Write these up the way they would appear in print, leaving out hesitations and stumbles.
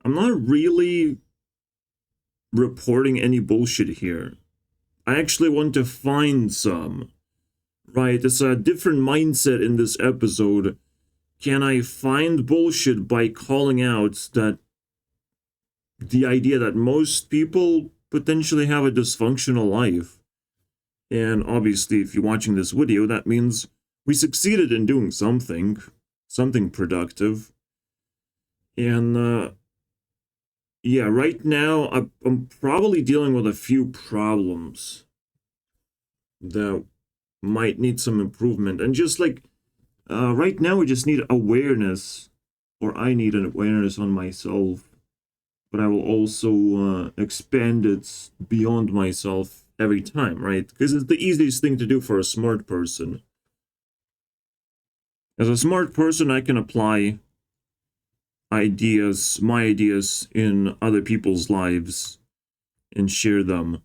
I'm not really reporting any bullshit here. I actually want to find some. Right, it's a different mindset in this episode. Can I find bullshit by calling out that the idea that most people potentially have a dysfunctional life? And obviously, if you're watching this video, that means we succeeded in doing something productive. And yeah, right now I'm probably dealing with a few problems that might need some improvement. And just like right now, we just need awareness, or I need an awareness on myself, but I will also expand it beyond myself every time, right? Because it's the easiest thing to do for a smart person. As a smart person, I can apply ideas, my ideas, in other people's lives and share them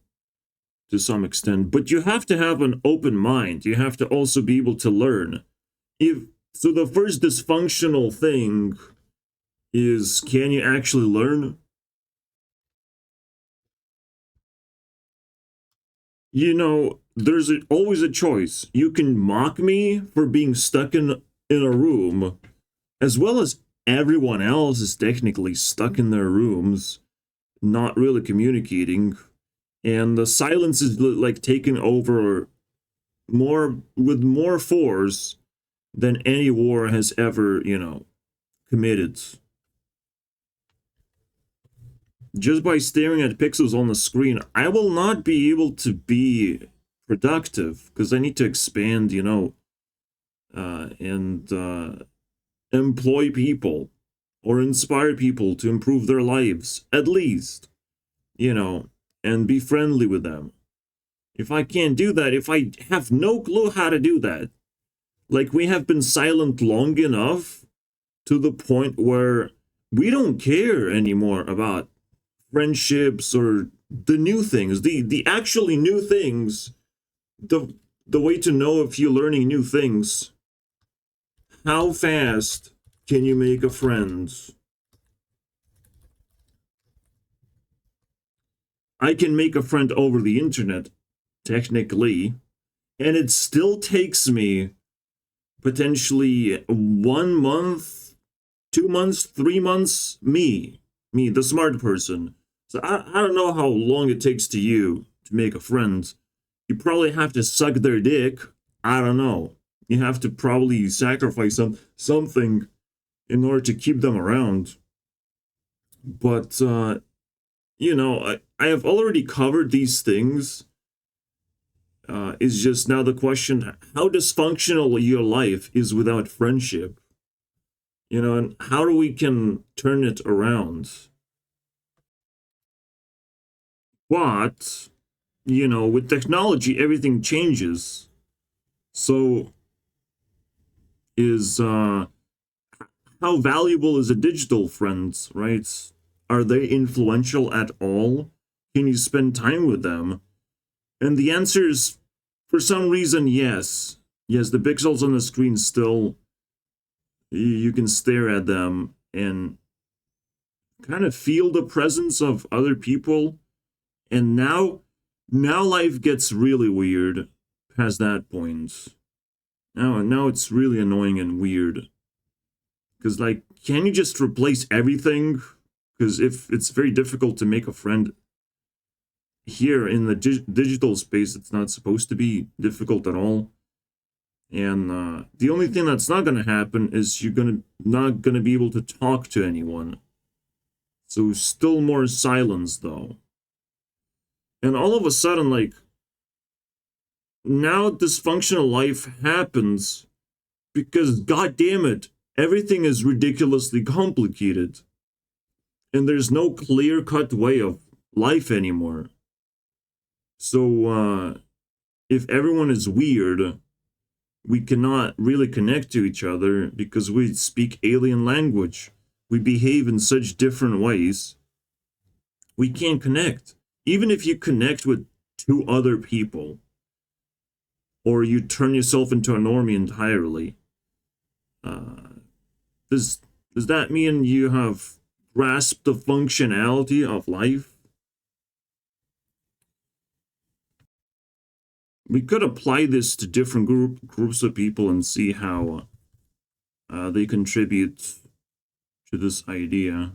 to some extent. But you have to have an open mind. You have to also be able to learn. So the first dysfunctional thing is, can you actually learn? You know, there's always a choice. You can mock me for being stuck in a room, as well as everyone else is technically stuck in their rooms, not really communicating, and the silence is like taken over with more force than any war has ever, committed. Just by staring at pixels on the screen, I will not be able to be productive because I need to expand, and employ people or inspire people to improve their lives, at least, and be friendly with them. If I can't do that, if I have no clue how to do that, like we have been silent long enough to the point where we don't care anymore about friendships or the new things, the actually new things. The way to know if you're learning new things, how fast can you make a friend? I can make a friend over the internet, technically, and it still takes me potentially 1 month, 2 months, 3 months, me, the smart person. So I don't know how long it takes to you to make a friend. You probably have to suck their dick. I don't know. You have to probably sacrifice something in order to keep them around. But, I have already covered these things. It's just now the question, how dysfunctional your life is without friendship. And how do we can turn it around. But, with technology, everything changes. So, how valuable is a digital friend, right? Are they influential at all? Can you spend time with them? And the answer is, for some reason, yes. Yes, the pixels on the screen still, you can stare at them and kind of feel the presence of other people. And now life gets really weird past that point. Now it's really annoying and weird. Because, can you just replace everything? Because if it's very difficult to make a friend here in the digital space, it's not supposed to be difficult at all. And the only thing that's not going to happen is you're not going to be able to talk to anyone. So still more silence, though. And all of a sudden, now dysfunctional life happens because, god damn it, everything is ridiculously complicated. And there's no clear-cut way of life anymore. So, if everyone is weird, we cannot really connect to each other because we speak alien language. We behave in such different ways. We can't connect. Even if you connect with 2 other people, or you turn yourself into a normie entirely, does that mean you have grasp the functionality of life. We could apply this to different groups of people and see how they contribute to this idea.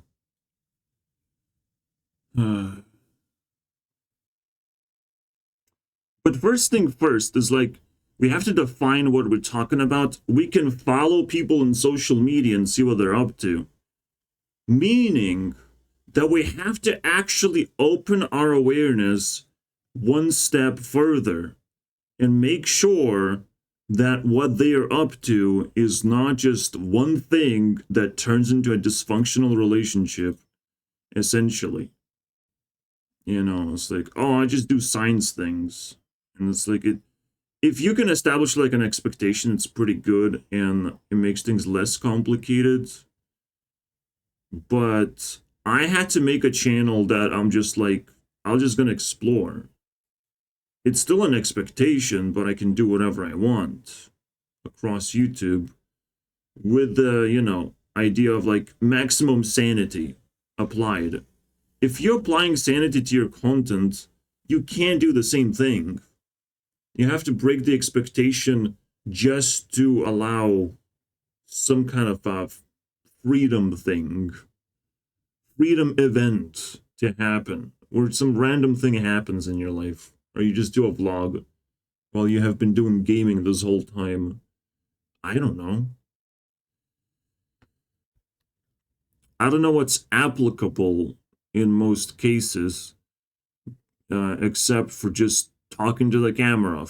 But first thing first is like, we have to define what we're talking about. We can follow people on social media and see what they're up to. Meaning that we have to actually open our awareness one step further and make sure that what they are up to is not just one thing that turns into a dysfunctional relationship, essentially. You know, it's like, oh, I just do science things. And it's like, if you can establish like an expectation, it's pretty good and it makes things less complicated. But I had to make a channel that I'm just like, I'm just gonna explore. It's still an expectation, but I can do whatever I want across YouTube with the, you know, idea of like maximum sanity applied. If you're applying sanity to your content, you can't do the same thing. You have to break the expectation just to allow some kind of freedom thing, freedom event to happen, or some random thing happens in your life, or you just do a vlog while you have been doing gaming this whole time. I don't know. I don't know what's applicable in most cases, except for just talking to the camera,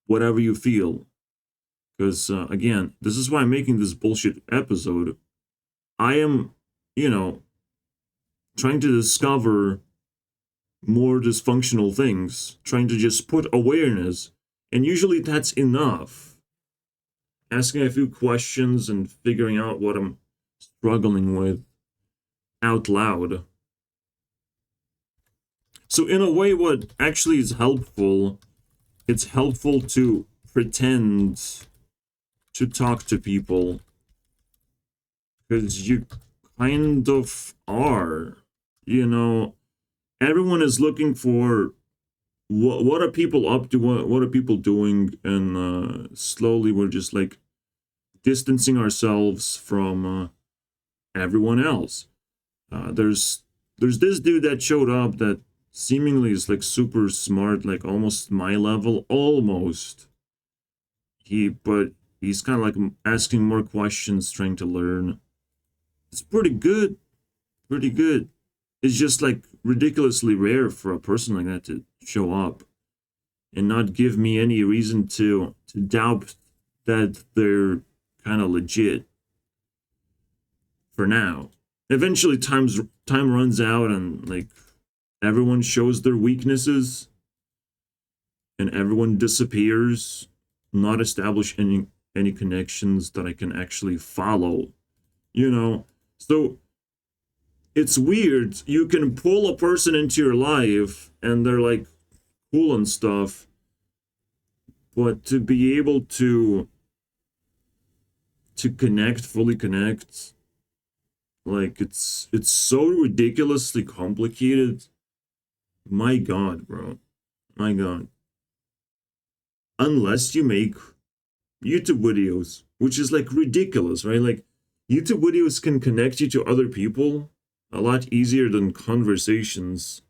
whatever you feel. Because, again, this is why I'm making this bullshit episode. I am, you know, trying to discover more dysfunctional things, trying to just put awareness, and usually that's enough. Asking a few questions and figuring out what I'm struggling with out loud. So in a way, what actually is helpful, it's helpful to pretend to talk to people, because you kind of are, you know, everyone is looking for what are people up to, what are people doing, and slowly we're just like distancing ourselves from everyone else. There's this dude that showed up that seemingly is like super smart, like almost my level, almost. But he's kind of like asking more questions, trying to learn. It's pretty good, pretty good. It's just like ridiculously rare for a person like that to show up and not give me any reason to doubt that they're kind of legit for now. Eventually time runs out and like everyone shows their weaknesses and everyone disappears, not establish any connections that I can actually follow, you know. So it's weird. You can pull a person into your life and they're like cool and stuff, but to be able to connect, fully connect, like it's so ridiculously complicated. My God, bro. My God. Unless you make YouTube videos, which is like ridiculous, right? Like YouTube videos can connect you to other people a lot easier than conversations,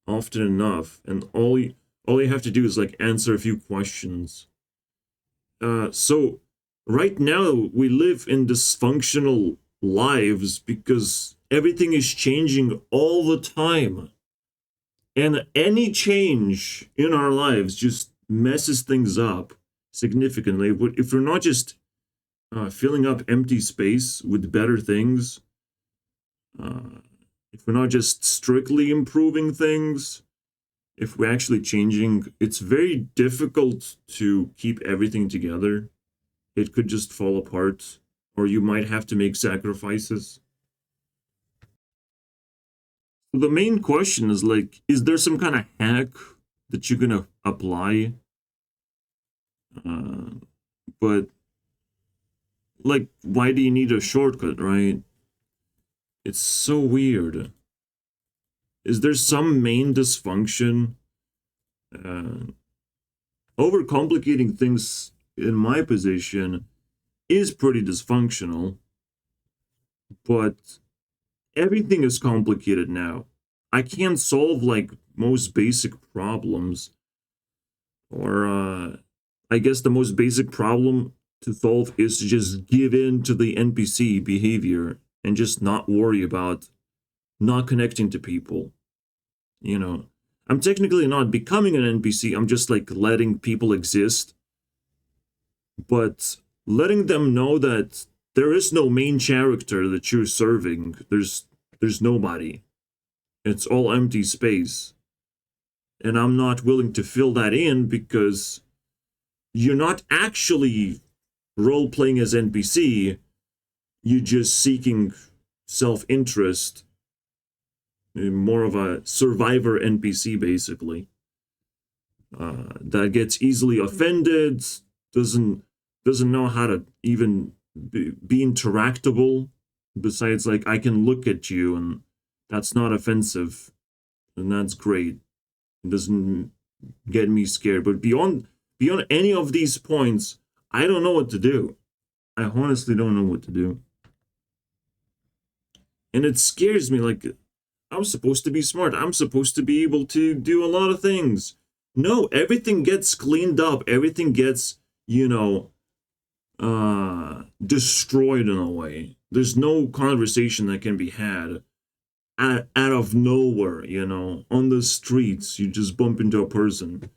often enough. And all you have to do is like answer a few questions. So right now we live in dysfunctional lives because everything is changing all the time. And any change in our lives just messes things up significantly. If we're not just filling up empty space with better things, if we're not just strictly improving things, if we're actually changing, it's very difficult to keep everything together. It could just fall apart, or you might have to make sacrifices. The main question is like, is there some kind of hack that you're gonna apply? But like, why do you need a shortcut, right? It's so weird. Is there some main dysfunction? Overcomplicating things in my position is pretty dysfunctional, but everything is complicated now. I can't solve like most basic problems, or I guess the most basic problem to solve is to just give in to the NPC behavior and just not worry about not connecting to people. You know, I'm technically not becoming an NPC, I'm just like letting people exist, but letting them know that there is no main character that you're serving. There's nobody. It's all empty space. And I'm not willing to fill that in because you're not actually role playing as NPC. You're just seeking self-interest. More of a survivor NPC, basically. That gets easily offended, doesn't know how to even be interactable. Besides, like, I can look at you and that's not offensive, and that's great. It doesn't get me scared. But beyond any of these points, I don't know what to do. I honestly don't know what to do. And it scares me. Like, I'm supposed to be smart. I'm supposed to be able to do a lot of things. No, everything gets cleaned up. Everything gets, destroyed in a way. There's no conversation that can be had out of nowhere, on the streets. You just bump into a person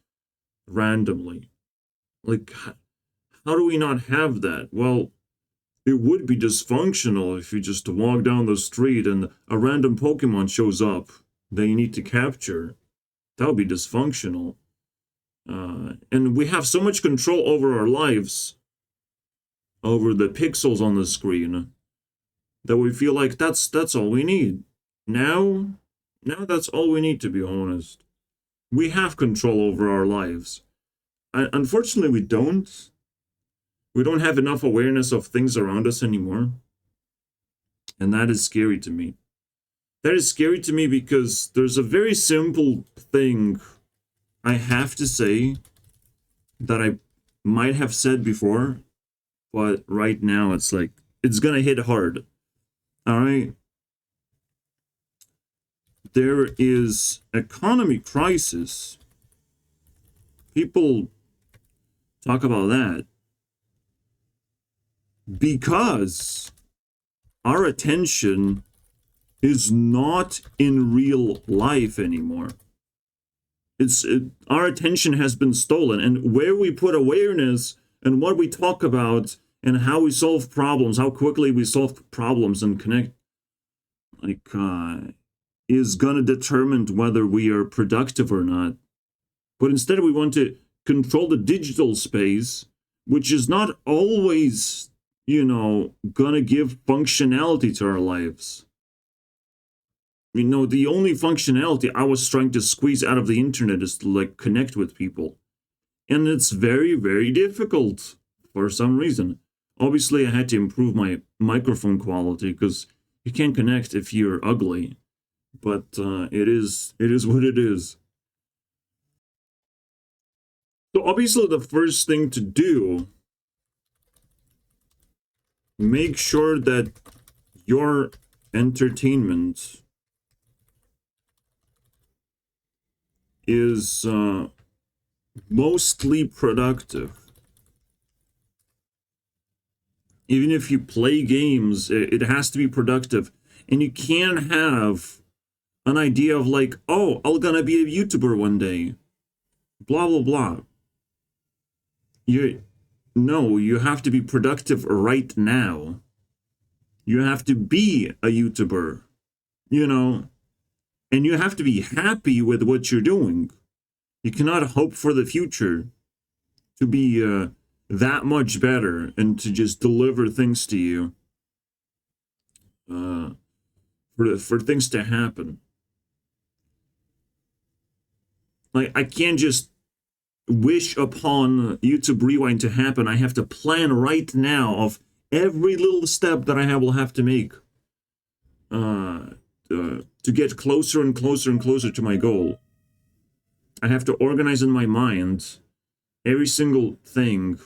randomly. Like, how do we not have that? Well, it would be dysfunctional if you just walk down the street and a random Pokemon shows up that you need to capture. That would be dysfunctional. And we have so much control over our lives, over the pixels on the screen, that we feel like that's all we need. Now that's all we need, to be honest. We have control over our lives. Unfortunately, we don't. We don't have enough awareness of things around us anymore. And that is scary to me. That is scary to me because there's a very simple thing I have to say that I might have said before, but right now it's like, it's gonna hit hard. Alright? There is economy crisis. People talk about that because our attention is not in real life anymore. Our attention has been stolen, and where we put awareness and what we talk about and how we solve problems, how quickly we solve problems and connect, is gonna determine whether we are productive or not. But instead, we want to control the digital space, which is not always, gonna give functionality to our lives. The only functionality I was trying to squeeze out of the internet is to, connect with people. And it's very, very difficult for some reason. Obviously, I had to improve my microphone quality because you can't connect if you're ugly. But it is what it is. So obviously, the first thing to do, make sure that your entertainment is mostly productive. Even if you play games, it has to be productive. And you can't have an idea of oh, I'm gonna be a YouTuber one day. Blah, blah, blah. You have to be productive right now. You have to be a YouTuber, and you have to be happy with what you're doing. You cannot hope for the future to be that much better and to just deliver things to you for things to happen. I can't just wish upon YouTube Rewind to happen. I have to plan right now of every little step that I will have to make. to get closer and closer and closer to my goal. I have to organize in my mind every single thing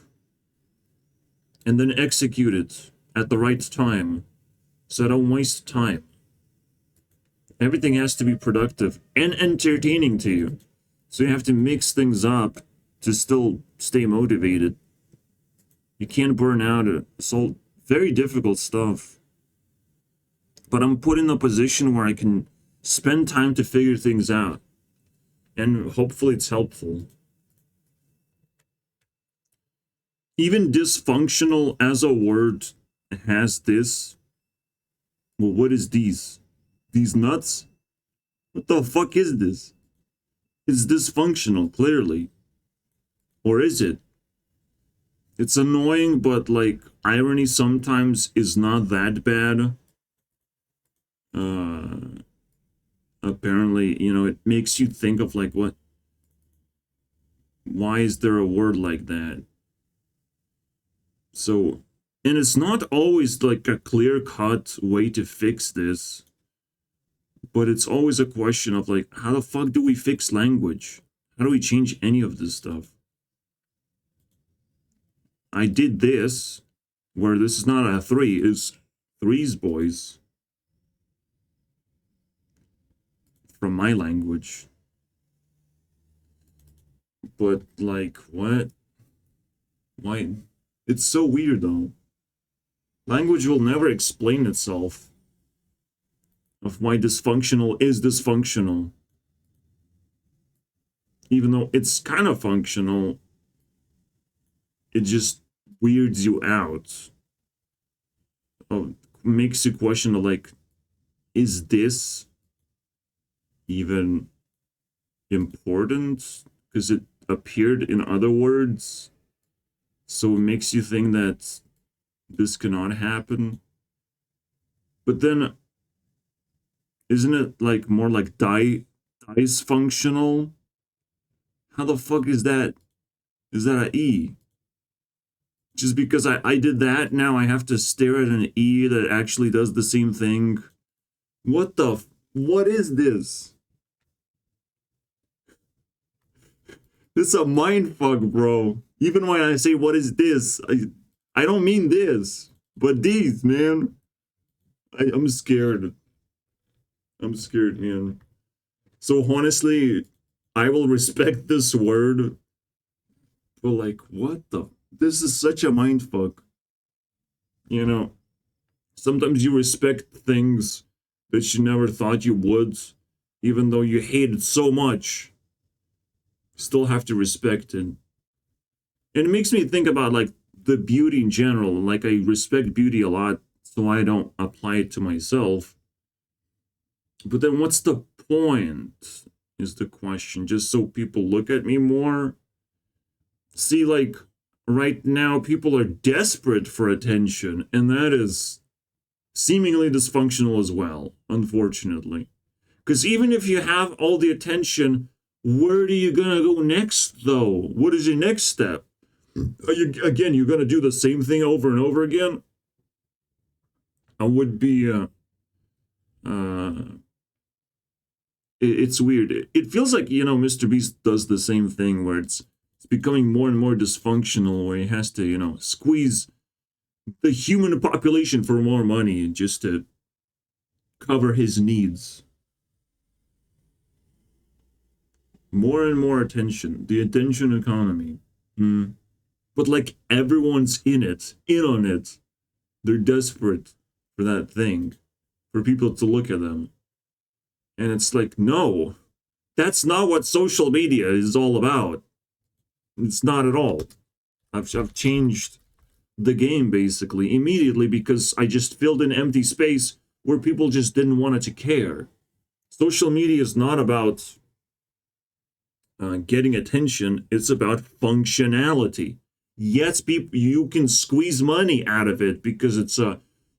and then execute it at the right time so I don't waste time. Everything has to be productive and entertaining to you. So you have to mix things up to still stay motivated. You can't burn out. It's all very difficult stuff. But I'm put in a position where I can spend time to figure things out. And hopefully it's helpful. Even dysfunctional as a word has this. Well, what is these? These nuts? What the fuck is this? It's dysfunctional, clearly. Or is it? It's annoying, but like irony sometimes is not that bad. Apparently, you know, it makes you think of like, what? Why is there a word like that? So, and it's not always like a clear-cut way to fix this, but it's always a question of like, how the fuck do we fix language? How do we change any of this stuff? I did this, where this is not a 3, it's threes, boys. From my language. But like, what? Why? It's so weird though. Language will never explain itself of why dysfunctional is dysfunctional. Even though it's kind of functional, it just weirds you out. Makes you question like, is this even important? Because it appeared in other words. So it makes you think that this cannot happen. But then, isn't it like more like dysfunctional? How the fuck is that? Is that an E? Just because I did that, now I have to stare at an E that actually does the same thing? What is this? This is a mindfuck, bro. Even when I say, what is this? I don't mean this, but these, man. I'm scared. I'm scared, man. So honestly, I will respect this word. But like, what the? This is such a mindfuck. You know, sometimes you respect things that you never thought you would, even though you hate it so much. Still have to respect it. And it makes me think about like the beauty in general. Like I respect beauty a lot, so I don't apply it to myself. But then what's the point is the question. Just so people look at me more? See, like right now people are desperate for attention, and that is seemingly dysfunctional as well, unfortunately. Because even if you have all the attention, where are you gonna go next, though? What is your next step? You're gonna do the same thing over and over again? I would be, it's weird. It feels like, you know, Mr. Beast does the same thing where it's becoming more and more dysfunctional, where he has to, you know, squeeze the human population for more money just to cover his needs. More and more attention. The attention economy. But like everyone's in on it. They're desperate for that thing. For people to look at them. And it's like, no. That's not what social media is all about. It's not at all. I've changed the game basically immediately because I just filled an empty space where people just didn't want it to care. Social media is not about getting attention. It's about functionality. Yes, people, you can squeeze money out of it because it's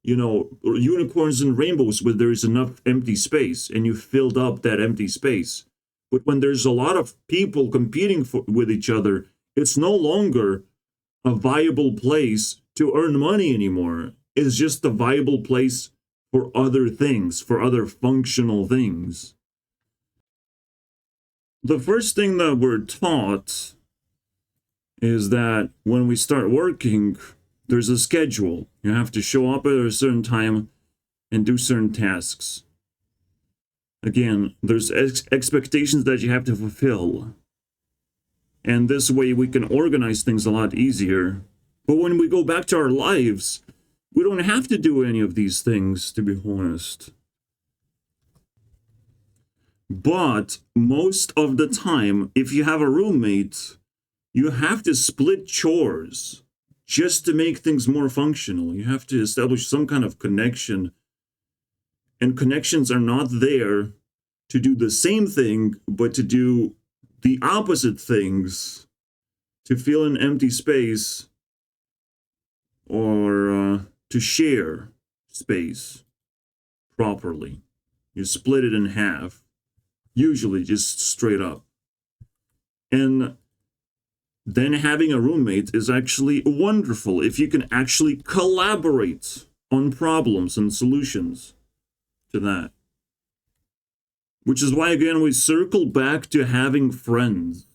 unicorns and rainbows where there is enough empty space and you filled up that empty space. But when there's a lot of people competing with each other, it's no longer a viable place to earn money anymore. It's just a viable place for other things, for other functional things. The first thing that we're taught is that when we start working, there's a schedule. You have to show up at a certain time and do certain tasks. Again, there's expectations that you have to fulfill. And this way we can organize things a lot easier. But when we go back to our lives, we don't have to do any of these things, to be honest. But most of the time, if you have a roommate, you have to split chores just to make things more functional. You have to establish some kind of connection. And connections are not there to do the same thing, but to do the opposite things, to fill an empty space, or to share space properly. You split it in half, usually just straight up. And then having a roommate is actually wonderful if you can actually collaborate on problems and solutions to that. Which is why, again, we circle back to having friends,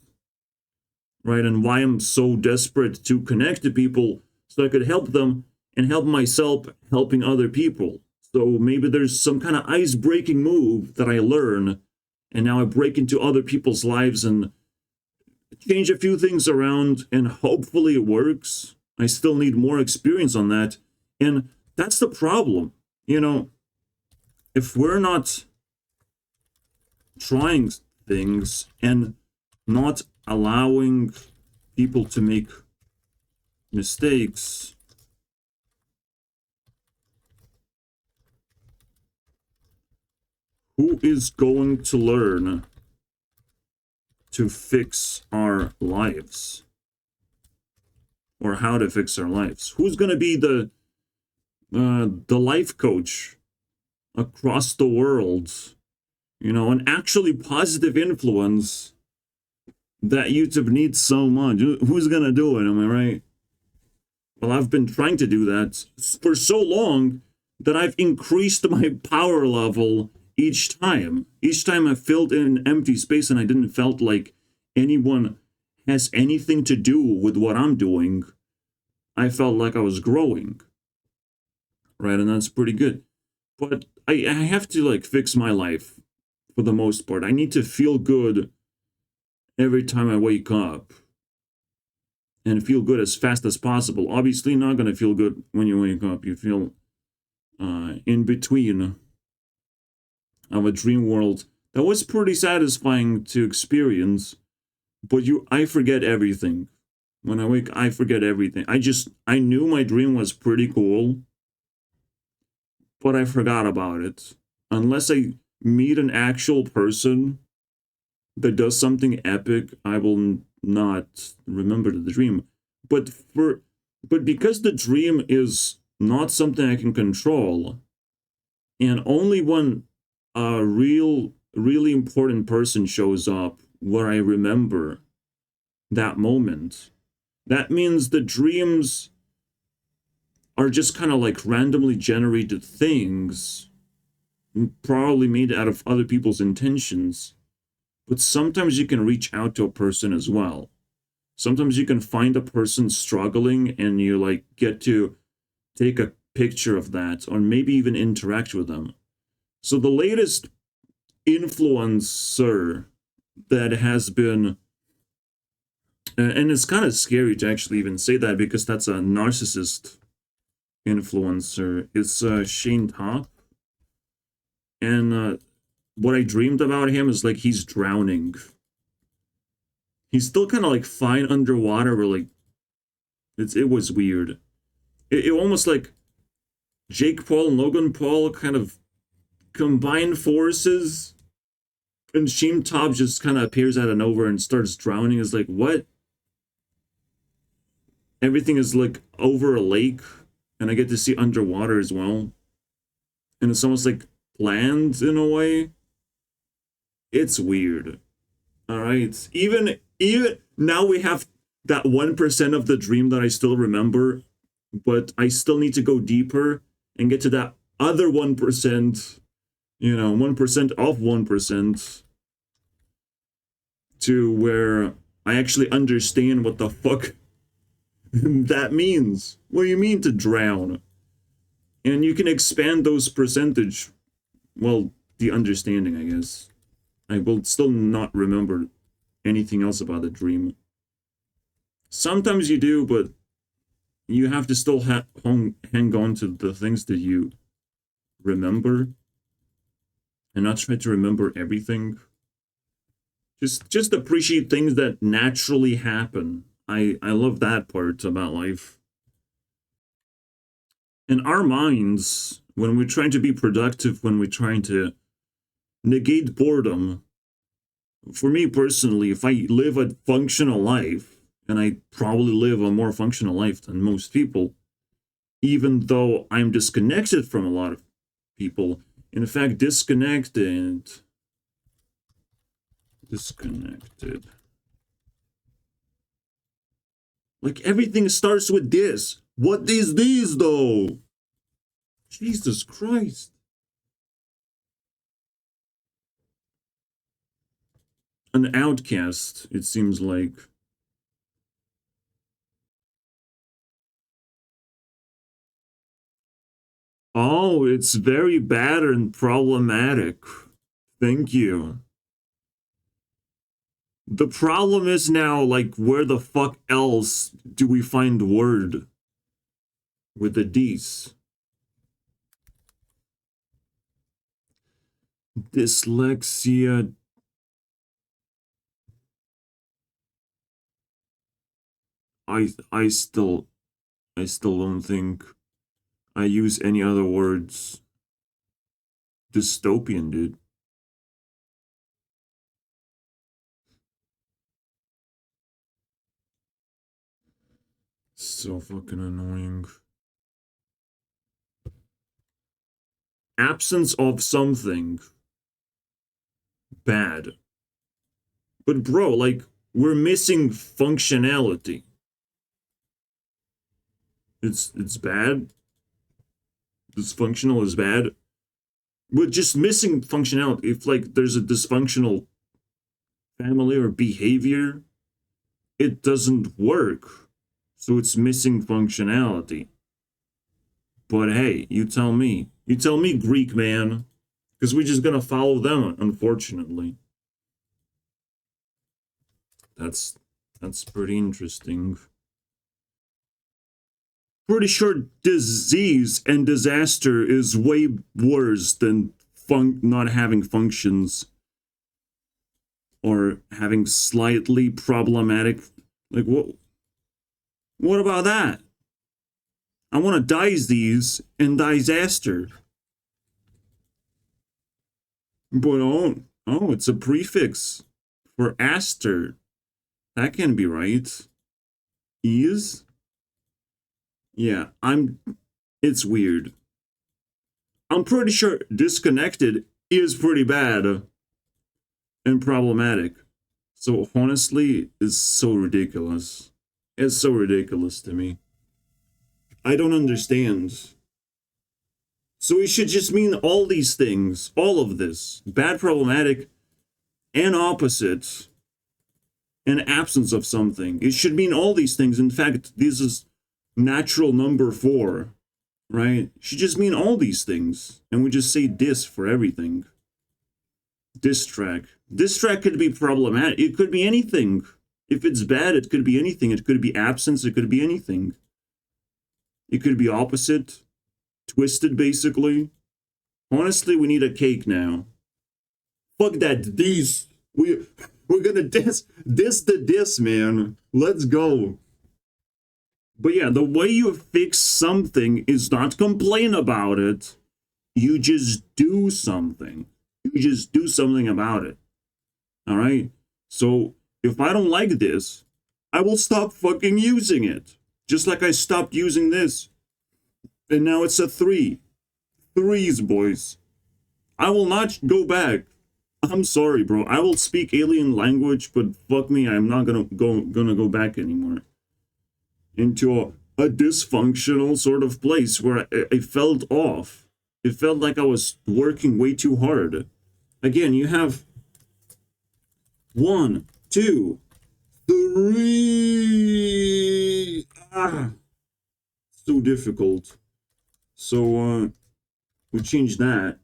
right? And why I'm so desperate to connect to people so I could help them and help myself helping other people. So maybe there's some kind of ice-breaking move that I learn, and now I break into other people's lives and change a few things around, and hopefully it works. I still need more experience on that. And that's the problem. You know, if we're not trying things and not allowing people to make mistakes, who is going to learn to fix our lives, or how to fix our lives? Who's going to be the life coach across the world? You know, an actually positive influence that YouTube needs so much. Who's going to do it? Am I right? Well, I've been trying to do that for so long that I've increased my power level each time. Each time I filled in an empty space and I didn't felt like anyone has anything to do with what I'm doing, I felt like I was growing. Right? And that's pretty good. But I have to like fix my life for the most part. I need to feel good every time I wake up and feel good as fast as possible. Obviously not going to feel good when you wake up. You feel in between of a dream world that was pretty satisfying to experience, but I forget everything. When I wake, I forget everything. I knew my dream was pretty cool, but I forgot about it. Unless I meet an actual person that does something epic, I will not remember the dream. But because the dream is not something I can control, and only when a really important person shows up where I remember that moment, that means the dreams are just kind of like randomly generated things, probably made out of other people's intentions. But sometimes you can reach out to a person as well. Sometimes you can find a person struggling and you like get to take a picture of that, or maybe even interact with them. So the latest influencer that has been, and it's kind of scary to actually even say that because that's a narcissist influencer, it's Shane Top. And what I dreamed about him is like he's drowning. He's still kind of like fine underwater, but like it was weird. It almost like Jake Paul and Logan Paul kind of combined forces, and Sheen Top just kind of appears out of nowhere and starts drowning. It's like, what? Everything is like over a lake, and I get to see underwater as well. And it's almost like planned in a way. It's weird. All right. Even now we have that 1% of the dream that I still remember, but I still need to go deeper and get to that other 1%, 1% of 1%, to where I actually understand what the fuck that means. What do you mean to drown? And you can expand those percentage, well, the understanding, I guess. I will still not remember anything else about the dream. Sometimes you do, but you have to still hang on to the things that you remember and not try to remember everything. Just appreciate things that naturally happen. I love that part about life. In our minds, when we're trying to be productive, when we're trying to negate boredom, for me personally, if I live a functional life, and I probably live a more functional life than most people, even though I'm disconnected from a lot of people, in fact, disconnected. Like, everything starts with this. What is this, though? Jesus Christ. An outcast, it seems like. Oh, it's very bad and problematic. Thank you. The problem is now, like, where the fuck else do we find word with the D's? Dyslexia. I still don't think I use any other words. Dystopian, dude. So fucking annoying. Absence of something. Bad. But bro, like, we're missing functionality. It's bad. Dysfunctional is bad. We're just missing functionality. If, like, there's a dysfunctional family or behavior, it doesn't work. So it's missing functionality. But hey, you tell me. You tell me, Greek man. Because we're just gonna follow them, unfortunately. That's pretty interesting. Pretty sure disease and disaster is way worse than not having functions or having slightly problematic. Like, what about that? I want to disease and disaster. But oh, it's a prefix for aster. That can be right. Is? Yeah, it's weird. I'm pretty sure disconnected is pretty bad and problematic. So honestly, it's so ridiculous. It's so ridiculous to me. I don't understand. So it should just mean all these things, all of this. Bad, problematic, and opposite, and absence of something. It should mean all these things. In fact, this is natural number 4, right? It should just mean all these things. And we just say dis for everything. Diss track. Diss track could be problematic. It could be anything. If it's bad, it could be anything. It could be absence. It could be anything. It could be opposite. Twisted, basically. Honestly, we need a cake now. Fuck that diss. We're gonna diss the diss, man. Let's go. But yeah, the way you fix something is not complain about it. You just do something. You just do something about it. All right? So if I don't like this, I will stop fucking using it. Just like I stopped using this. And now it's a 3. 3s, boys. I will not go back. I'm sorry, bro. I will speak alien language, but fuck me, I'm not gonna go back anymore. Into a dysfunctional sort of place where I felt off. It felt like I was working way too hard. Again, you have 1, 2, 3. So difficult. So we change that.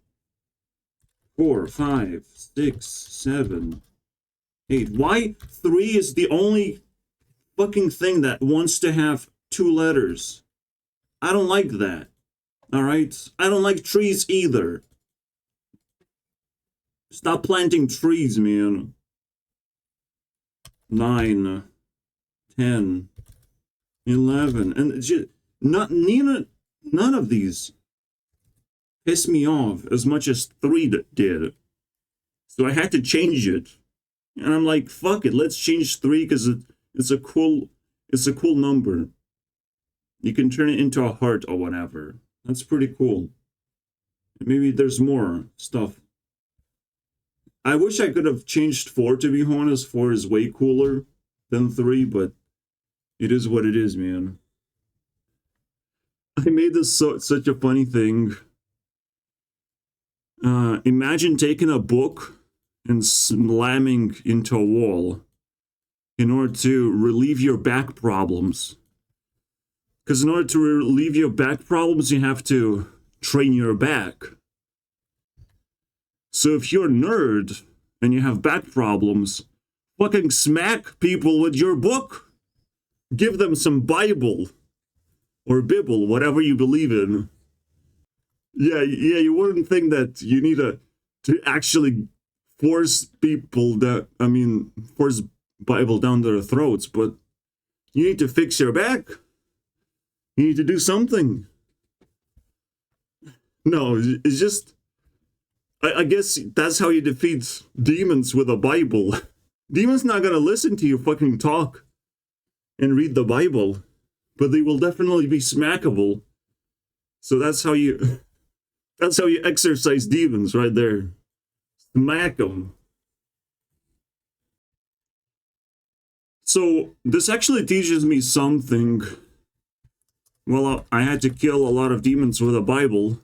4, 5, 6, 7, 8. Why 3 is the only fucking thing that wants to have 2 letters? I don't like that. All right? I don't like trees either. Stop planting trees, man. 9, 10, 11, and just none of these piss me off as much as 3 did. So I had to change it, and I'm like, fuck it, let's change 3 because it's a cool number. You can turn it into a heart or whatever. That's pretty cool. Maybe there's more stuff. I wish I could have changed 4, to be honest. 4 is way cooler than 3, but it is what it is, man. I made this such a funny thing. Imagine taking a book and slamming into a wall in order to relieve your back problems. Because in order to relieve your back problems, you have to train your back. So if you're a nerd and you have back problems, fucking smack people with your book. Give them some Bible or Bible, whatever you believe in. Yeah, you wouldn't think that you need to actually force people force Bible down their throats, but you need to fix your back. You need to do something. No, it's just, I guess that's how you defeat demons, with a Bible. Demons not gonna listen to you fucking talk and read the Bible, but they will definitely be smackable. So that's how you exercise demons right there. Smack them. So this actually teaches me something. Well, I had to kill a lot of demons with a Bible.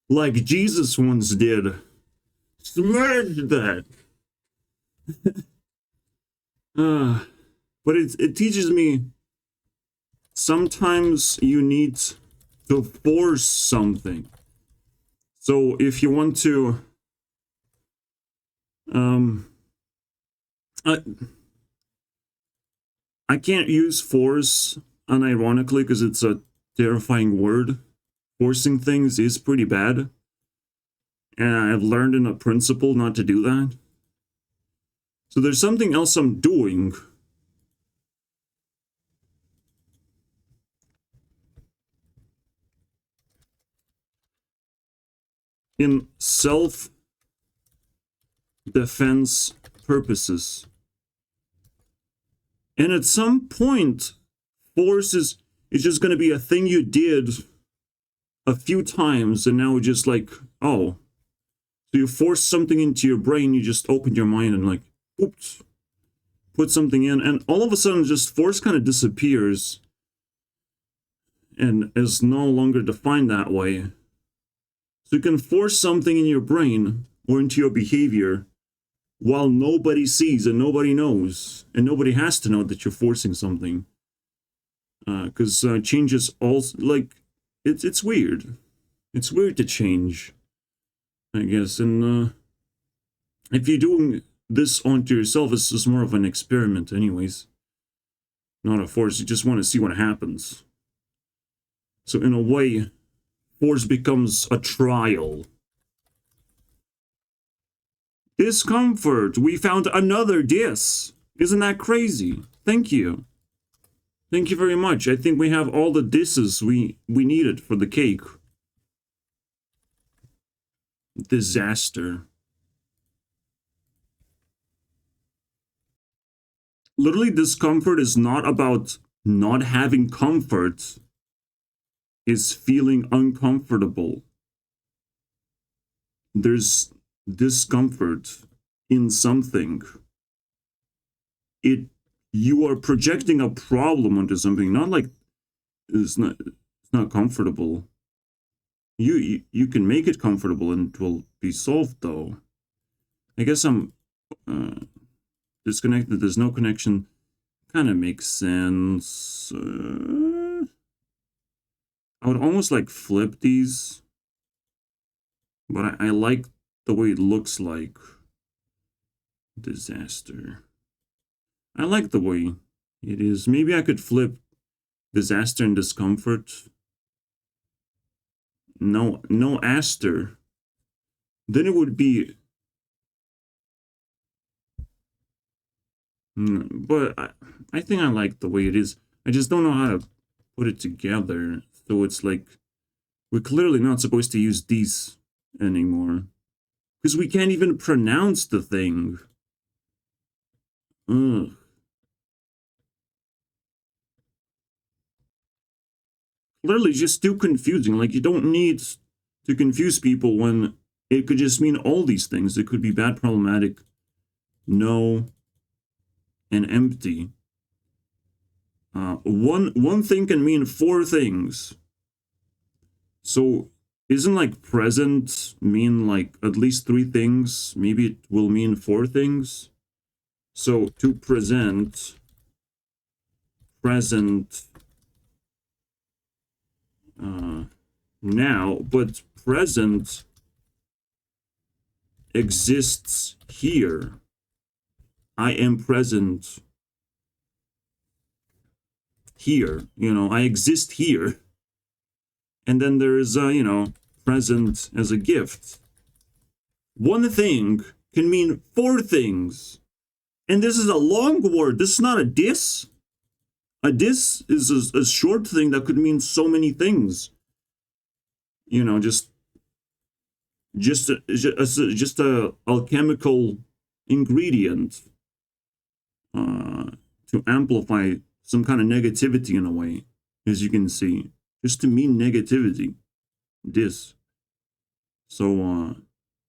Like Jesus once did. Smash that! But it teaches me sometimes you need to force something. So if you want to, I can't use force unironically because it's a terrifying word. Forcing things is pretty bad. And I've learned in a principle not to do that. So there's something else I'm doing. In self-defense purposes. And at some point, force is just going to be a thing you did a few times, and now it's just like, oh. So you force something into your brain, you just open your mind and like, oops, put something in, and all of a sudden just force kind of disappears and is no longer defined that way. So you can force something in your brain or into your behavior while nobody sees and nobody knows, and nobody has to know that you're forcing something. Because change is also, like, it's weird. It's weird to change, I guess. And if you're doing this onto yourself, it's just more of an experiment anyways. Not a force, you just want to see what happens. So in a way, force becomes a trial. Discomfort. We found another dis. Isn't that crazy? Thank you. Thank you very much. I think we have all the disses we needed for the cake. Disaster. Literally, discomfort is not about not having comfort. It's feeling uncomfortable. There's discomfort in something. You are projecting a problem onto something. Not like it's not not comfortable. You can make it comfortable and it will be solved, though. I guess I'm disconnected. There's no connection. Kind of makes sense. I would almost like flip these, but I like the way it looks like. Disaster. I like the way it is. Maybe I could flip disaster and discomfort. No aster. Then it would be... But I think I like the way it is. I just don't know how to put it together. So it's like, we're clearly not supposed to use these anymore. Because we can't even pronounce the thing. Ugh. Clearly just too confusing. Like, you don't need to confuse people when it could just mean all these things. It could be bad, problematic, no, and empty. One thing can mean four things. So isn't like present mean like at least three things? Maybe it will mean four things. So to present, present, now, but present exists here. I am present here. I exist here. And then there's, present as a gift. One thing can mean four things. And this is a long word. This is not a dis. A dis is a short thing that could mean so many things. Just a alchemical ingredient to amplify some kind of negativity in a way, as you can see, just to mean negativity. Dis. So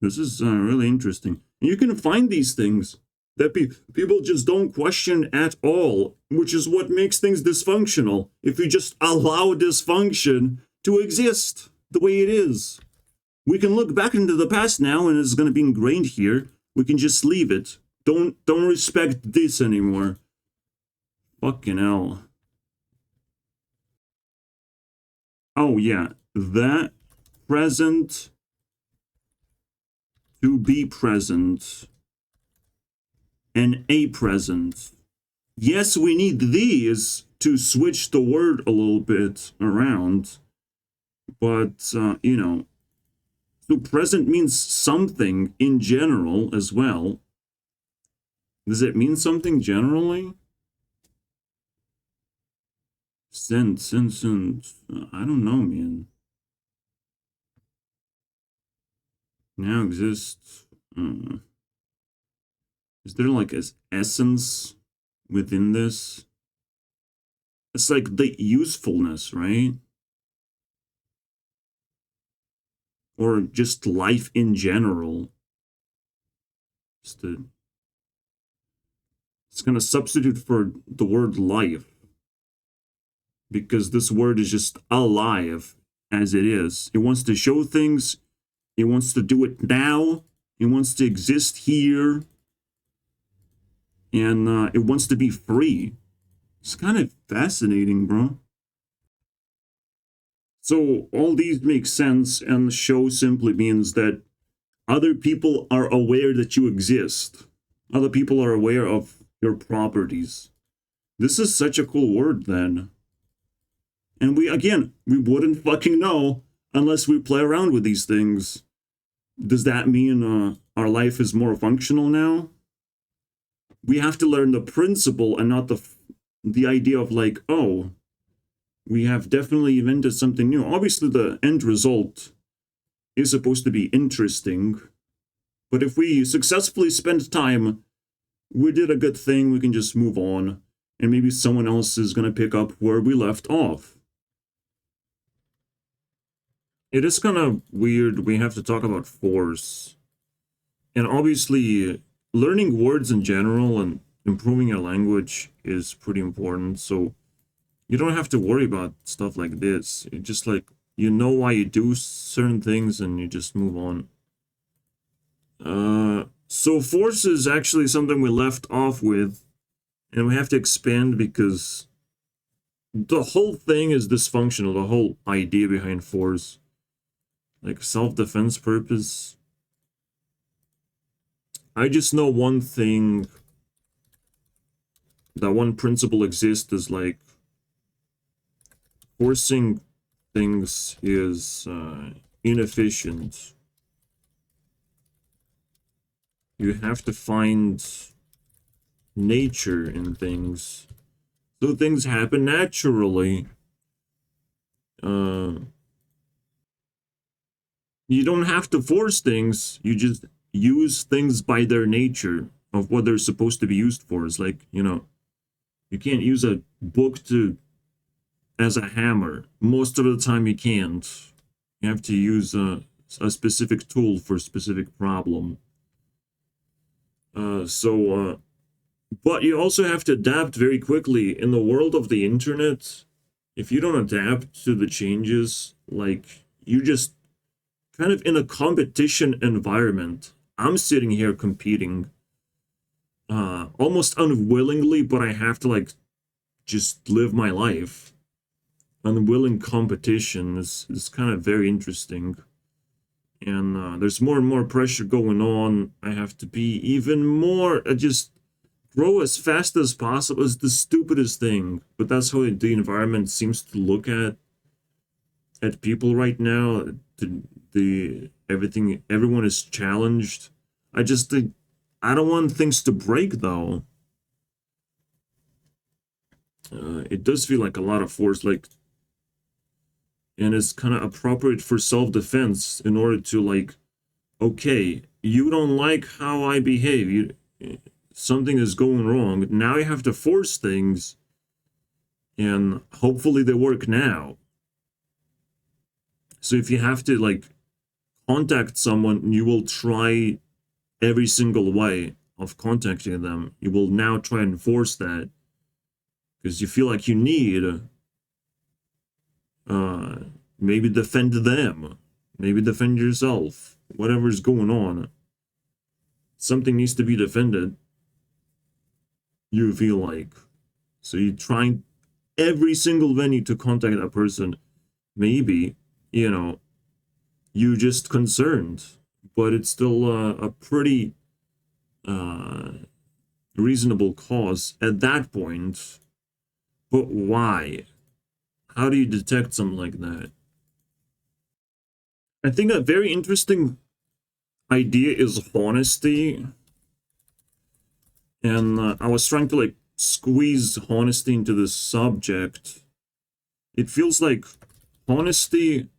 this is really interesting. And you can find these things that people just don't question at all, which is what makes things dysfunctional. If you just allow dysfunction to exist the way it is. We can look back into the past now and it's going to be ingrained here. We can just leave it. Don't respect this anymore. Fucking hell. Oh yeah, that present to be present and a present. Yes, we need these to switch the word a little bit around, but so present means something in general as well. Does it mean something generally? Since, I don't know, man. Now exists. Is there like an essence within this? It's like the usefulness, right? Or just life in general. It's going to substitute for the word life. Because this word is just alive as it is. It wants to show things. It wants to do it now. It wants to exist here. And it wants to be free. It's kind of fascinating, bro. So all these make sense, and the show simply means that other people are aware that you exist. Other people are aware of your properties. This is such a cool word, then. And we wouldn't fucking know unless we play around with these things. Does that mean our life is more functional now? We have to learn the principle and not the idea of like, oh, we have definitely invented something new. Obviously, the end result is supposed to be interesting. But if we successfully spend time, we did a good thing, we can just move on. And maybe someone else is going to pick up where we left off. It is kind of weird we have to talk about force. And obviously, learning words in general and improving your language is pretty important. So You don't have to worry about stuff like this. You just like, you know why you do certain things and you just move on. So force is actually something we left off with, and we have to expand because the whole thing is dysfunctional, the whole idea behind force. Like self-defense purpose. I just know one thing, that one principle exists is like forcing things is inefficient. You have to find nature in things, so things happen naturally. You don't have to force things, you just use things by their nature of what they're supposed to be used for. It's like, you know, you can't use a book to as a hammer. Most of the time you can't. You have to use a specific tool for a specific problem. But you also have to adapt very quickly. In the world of the internet, if you don't adapt to the changes, like, you just kind of in a competition environment. I'm sitting here competing almost unwillingly, but I have to like just live my life. Unwilling competition is kind of very interesting. And there's more and more pressure going on. I have to be even more, just grow as fast as possible. Is the stupidest thing, but that's how the environment seems to look at people right now. Everyone is challenged. I just think I don't want things to break though. It does feel like a lot of force, like, and it's kind of appropriate for self-defense in order to like, okay, you don't like how I behave. Something is going wrong. Now you have to force things, and hopefully they work now. So if you have to like contact someone, you will try every single way of contacting them. You will now try and force that because you feel like you need maybe defend them, maybe defend yourself, whatever's going on. Something needs to be defended, you feel like. So you're trying every single venue to contact that person. Maybe, you know, you just concerned, but it's still a pretty reasonable cause at that point. But why? How do you detect something like that? I think a very interesting idea is honesty. And I was trying to like squeeze honesty into this subject. It feels like honesty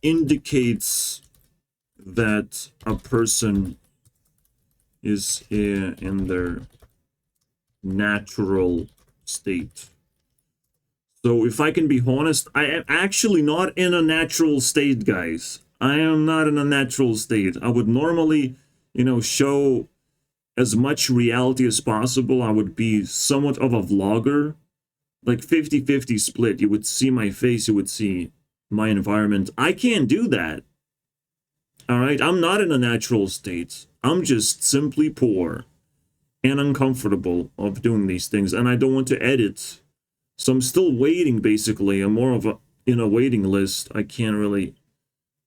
indicates that a person is in their natural state. So if I can be honest, I am actually not in a natural state, guys. I am not in a natural state. I would normally, you know, show as much reality as possible. I would be somewhat of a vlogger, like 50-50 split. You would see my face, you would see my environment. I can't do that. All right, I'm not in a natural state. I'm just simply poor and uncomfortable of doing these things, and I don't want to edit. So I'm still waiting, basically. I'm more of a in a waiting list. I can't really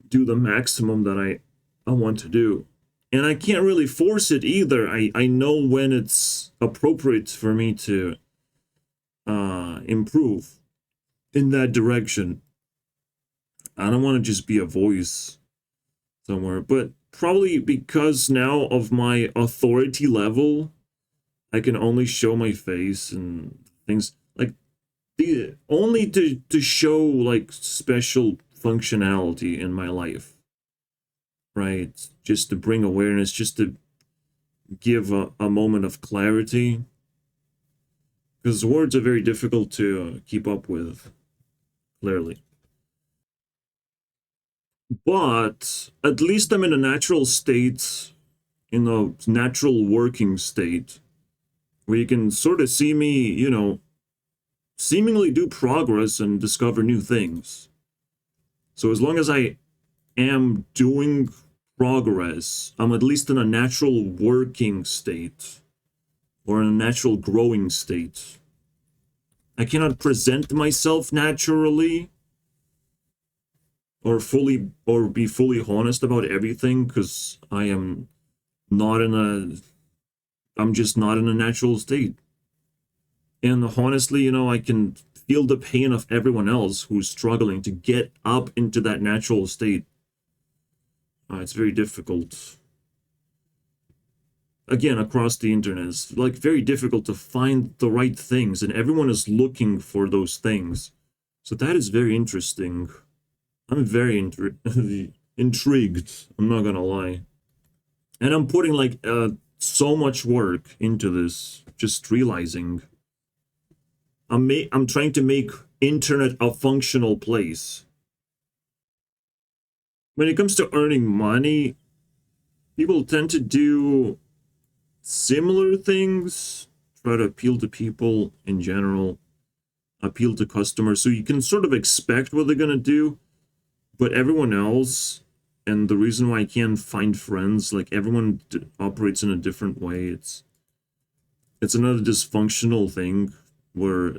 do the maximum that I want to do. And I can't really force it either. I know when it's appropriate for me to improve in that direction. I don't want to just be a voice somewhere, but probably because now of my authority level, I can only show my face and things like only to show like special functionality in my life, right? Just to bring awareness, just to give a moment of clarity, because words are very difficult to keep up with, clearly. But at least I'm in a natural state, in a natural working state. where you can sort of see me, you know, seemingly do progress and discover new things. So as long as I am doing progress, I'm at least in a natural working state or in a natural growing state. I cannot present myself naturally or be fully honest about everything because not in a I'm just not in a natural state. And honestly, you know, I can feel the pain of everyone else who's struggling to get up into that natural state. It's very difficult. Again, across the internet, it's like very difficult to find the right things, and everyone is looking for those things. So that is very interesting. I'm very intrigued. I'm not gonna lie, and I'm putting like so much work into this. Just realizing, I'm trying to make internet a functional place. When it comes to earning money, people tend to do similar things, try to appeal to people in general, appeal to customers. So you can sort of expect what they're going to do, but everyone else, and the reason why I can't find friends, like everyone operates in a different way. It's another dysfunctional thing where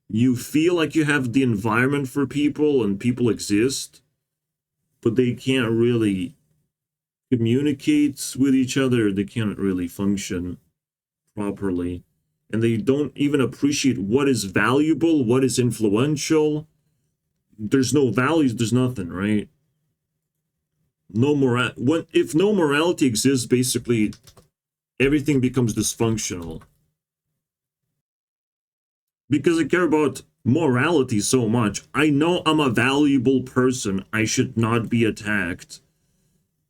you feel like you have the environment for people and people exist, but they can't really communicate with each other. They can't really function properly. And they don't even appreciate what is valuable, what is influential. There's no values, there's nothing, right? If no morality exists, basically everything becomes dysfunctional. Because I care about morality so much, I know I'm a valuable person. I should not be attacked.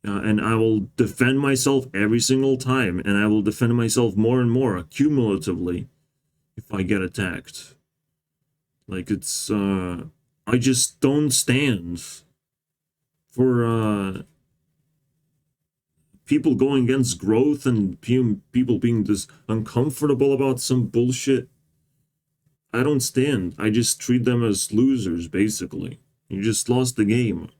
And I will defend myself every single time, and I will defend myself more and more cumulatively if I get attacked. Like I just don't stand for people going against growth and people being just uncomfortable about some bullshit. I don't stand. I just treat them as losers, basically. You just lost the game.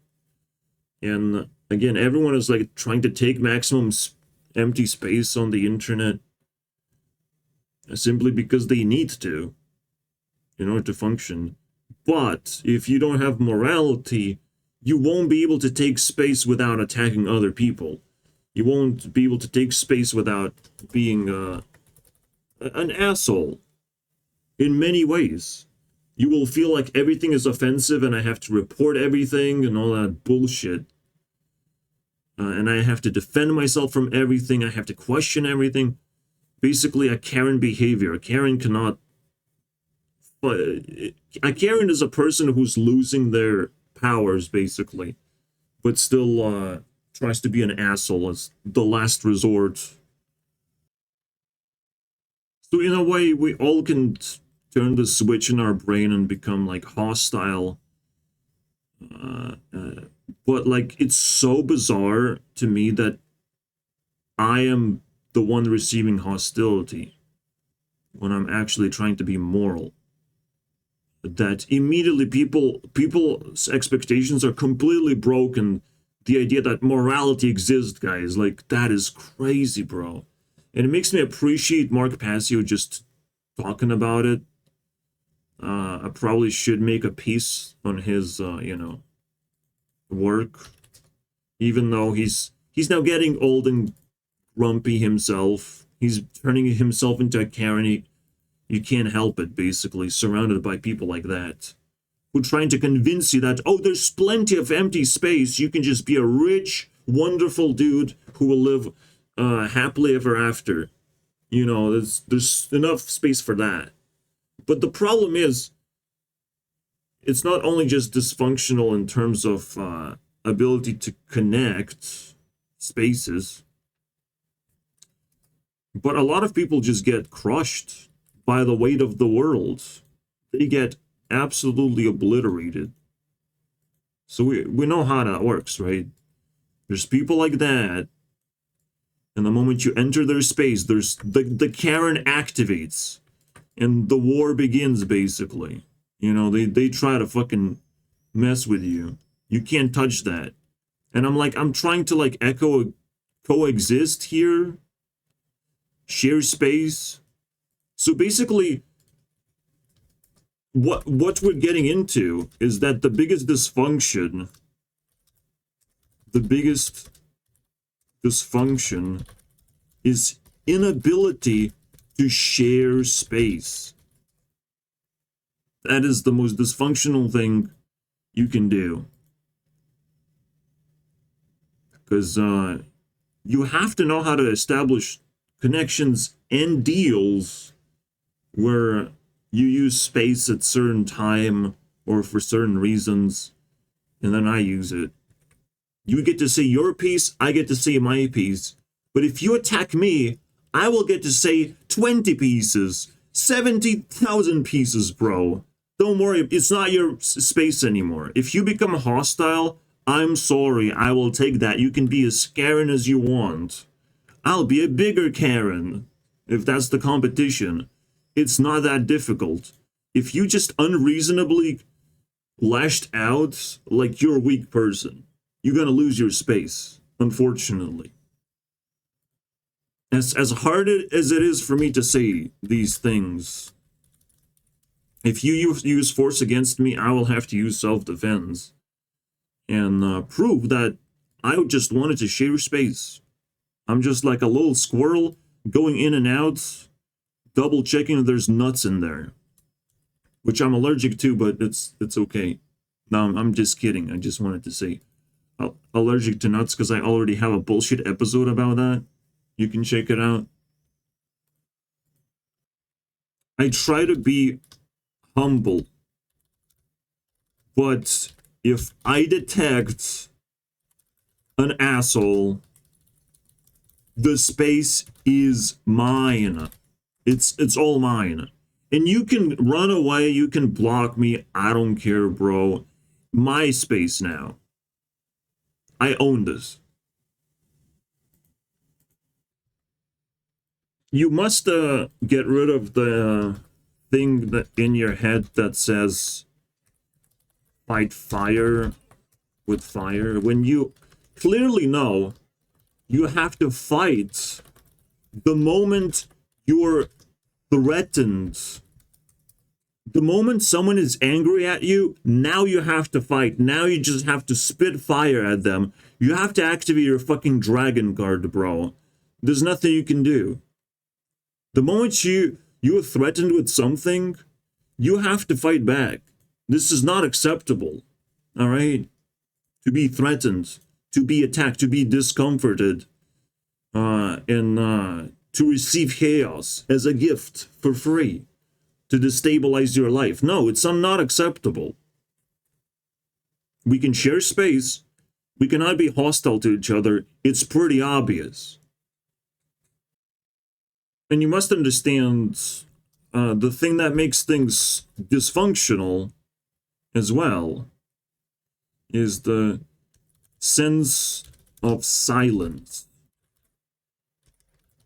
And again, everyone is like trying to take maximum empty space on the internet simply because they need to in order to function. But if you don't have morality, you won't be able to take space without attacking other people. You won't be able to take space without being an asshole in many ways. You will feel like everything is offensive and I have to report everything and all that bullshit. And I have to defend myself from everything. I have to question everything. Basically, a Karen behavior. A Karen cannot... A Karen is a person who's losing their powers, basically, but still tries to be an asshole as the last resort. So in a way, we all can turn the switch in our brain and become like hostile. But like, it's so bizarre to me that I am the one receiving hostility when I'm actually trying to be moral. That immediately people's expectations are completely broken. The idea that morality exists, guys, like that is crazy, bro. And it makes me appreciate Mark Passio just talking about it. I probably should make a piece on his work, even though he's now getting old and grumpy himself. He's turning himself into a Karen. You can't help it, basically, surrounded by people like that, who are trying to convince you that, oh, there's plenty of empty space. You can just be a rich, wonderful dude who will live happily ever after. You know, there's enough space for that. But the problem is, it's not only just dysfunctional in terms of ability to connect spaces, but a lot of people just get crushed by the weight of the world. They get absolutely obliterated. So we know how that works, right? There's people like that And the moment you enter their space, there's the Karen activates. And the war begins, basically. You know, they try to fucking mess with you. You can't touch that. And I'm trying to like coexist here. Share space. So basically, what we're getting into is that the biggest dysfunction is inability to share space. That is the most dysfunctional thing you can do. Because you have to know how to establish connections and deals where you use space at certain time or for certain reasons, and then I use it. You get to say your piece, I get to say my piece. But if you attack me, I will get to say 20 pieces, 70,000 pieces, bro. Don't worry, it's not your space anymore. If you become hostile, I'm sorry, I will take that. You can be as Karen as you want. I'll be a bigger Karen, if that's the competition. It's not that difficult. If you just unreasonably lashed out like you're a weak person, you're gonna lose your space, unfortunately. As hard as it is for me to say these things, if you use force against me, I will have to use self-defense and prove that I just wanted to share space. I'm just like a little squirrel going in and out, double checking if there's nuts in there, which I'm allergic to, but it's okay. No, I'm just kidding. I just wanted to say allergic to nuts because I already have a bullshit episode about that. You can check it out. I try to be humble, but if I detect an asshole, the space is mine. It's all mine. And you can run away, you can block me, I don't care, bro. My space now. I own this. You must get rid of the thing that in your head that says fight fire with fire. When you clearly know you have to fight the moment you're threatened. The moment someone is angry at you, now you have to fight. Now you just have to spit fire at them. You have to activate your fucking dragon card, bro. There's nothing you can do. The moment you're threatened with something, you have to fight back. This is not acceptable. All right? To be threatened, to be attacked, to be discomforted, and to receive chaos as a gift for free, to destabilize your life. No, it's not acceptable. We can share space. We cannot be hostile to each other. It's pretty obvious. And you must understand the thing that makes things dysfunctional as well is the sense of silence.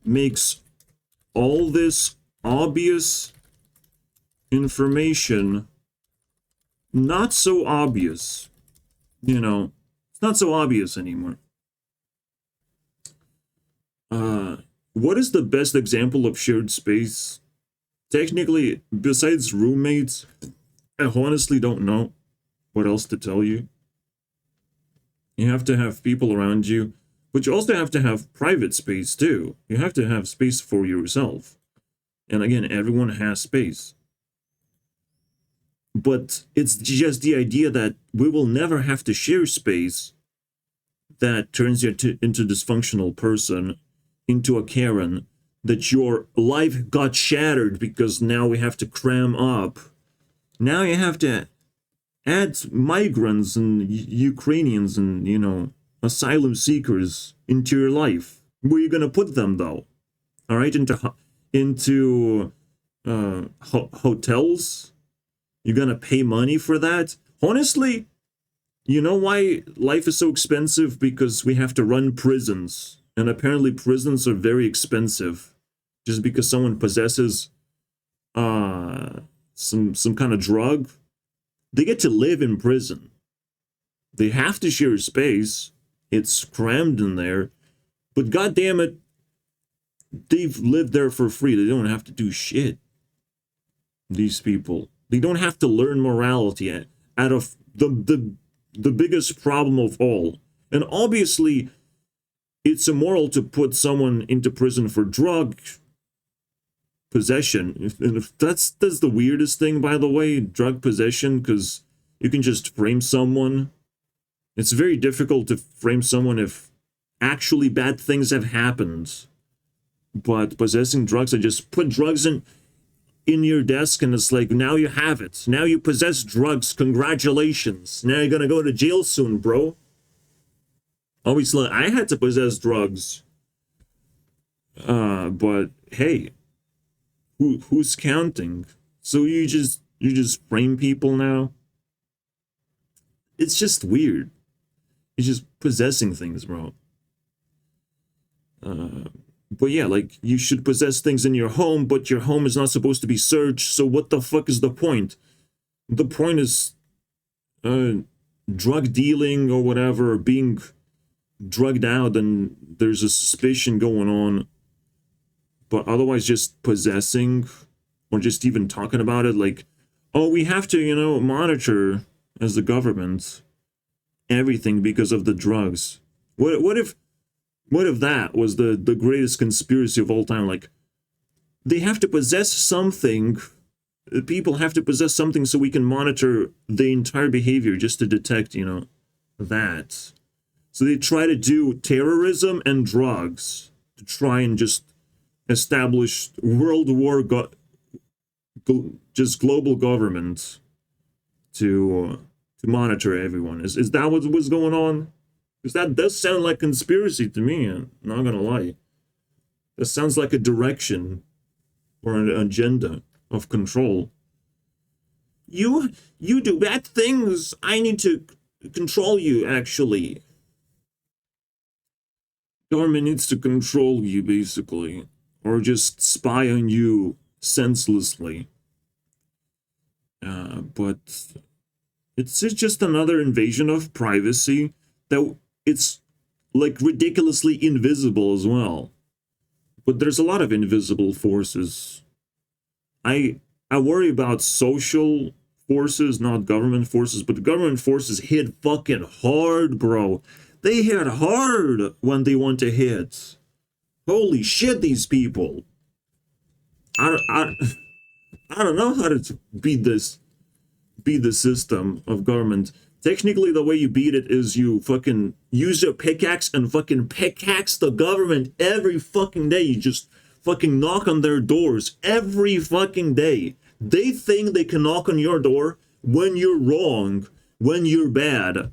Makes all this obvious information not so obvious. You know, it's not so obvious anymore. What is the best example of shared space? Technically, besides roommates, I honestly don't know what else to tell you. You have to have people around you, but you also have to have private space too. You have to have space for yourself. And again, everyone has space. But it's just the idea that we will never have to share space that turns you into a dysfunctional person, into a Karen, that your life got shattered because now we have to cram up. Now you have to add migrants and Ukrainians and, you know, asylum seekers into your life. Where are you going to put them, though? All right, into hotels? You're going to pay money for that? Honestly, you know why life is so expensive? Because we have to run prisons. And apparently prisons are very expensive. Just because someone possesses some kind of drug, they get to live in prison. They have to share space. It's crammed in there. But goddamn it, they've lived there for free. They don't have to do shit. These people. They don't have to learn morality out of the biggest problem of all. And obviously, it's immoral to put someone into prison for drug possession. And if that's the weirdest thing, by the way, drug possession, because you can just frame someone. It's very difficult to frame someone if actually bad things have happened. But possessing drugs, I just put drugs in your desk and it's like, now you have it. Now you possess drugs. Congratulations. Now you're gonna go to jail soon, bro. Obviously, I had to possess drugs. But hey, who's counting? So you just frame people now? It's just weird. It's just possessing things, bro. But yeah, like, you should possess things in your home, but your home is not supposed to be searched, so what the fuck is the point? The point is drug dealing or whatever, or being drugged out and there's a suspicion going on. But otherwise, just possessing or just even talking about it, like, oh, we have to, monitor as the government everything because of the drugs. What if that was the greatest conspiracy of all time? Like, they have to possess something. People have to possess something so we can monitor the entire behavior just to detect, that. So they try to do terrorism and drugs to try and just establish world war, just global government to monitor everyone. Is that what was going on? Because that does sound like conspiracy to me, I'm not gonna lie. That sounds like a direction or an agenda of control. You do bad things. I need to control you, actually. Government needs to control you, basically. Or just spy on you senselessly. But it's just another invasion of privacy that it's like ridiculously invisible as well. But there's a lot of invisible forces. I worry about social forces, not government forces, but the government forces hit fucking hard, bro. They hit hard when they want to hit. Holy shit, these people. I don't know how to beat the system of government. Technically, the way you beat it is you fucking use your pickaxe and fucking pickaxe the government every fucking day. You just fucking knock on their doors every fucking day. They think they can knock on your door when you're wrong, when you're bad.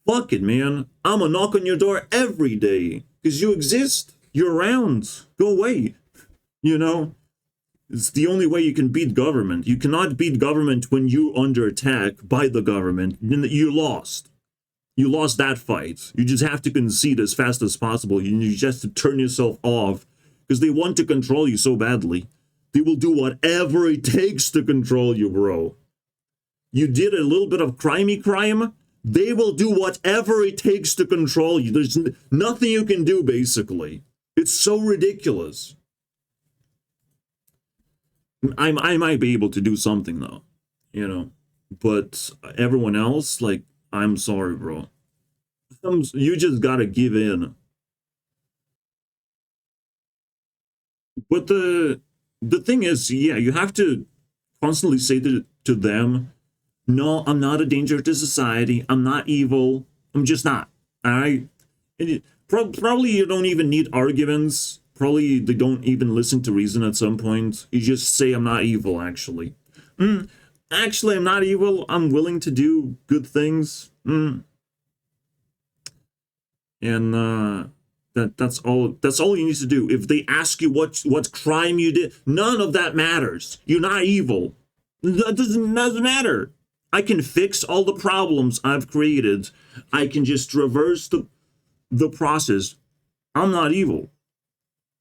Fuck it, man. I'ma knock on your door every day. Because you exist. You're around. Go away. It's the only way you can beat government. You cannot beat government when you're under attack by the government. You lost. You lost that fight. You just have to concede as fast as possible. You just have to turn yourself off. Because they want to control you so badly. They will do whatever it takes to control you, bro. You did a little bit of crimey crime. They will do whatever it takes to control you. There's nothing you can do, basically. It's so ridiculous. I might be able to do something, though. But everyone else, like, I'm sorry, bro. You just gotta give in. But the thing is, yeah, you have to constantly say to them, no, I'm not a danger to society. I'm not evil. I'm just not. All right? Probably you don't even need arguments. Probably they don't even listen to reason at some point. You just say, I'm not evil, actually. Actually, I'm not evil. I'm willing to do good things. And that's all you need to do. If they ask you what crime you did, none of that matters. You're not evil. That doesn't matter. I can fix all the problems I've created. I can just reverse the process. I'm not evil,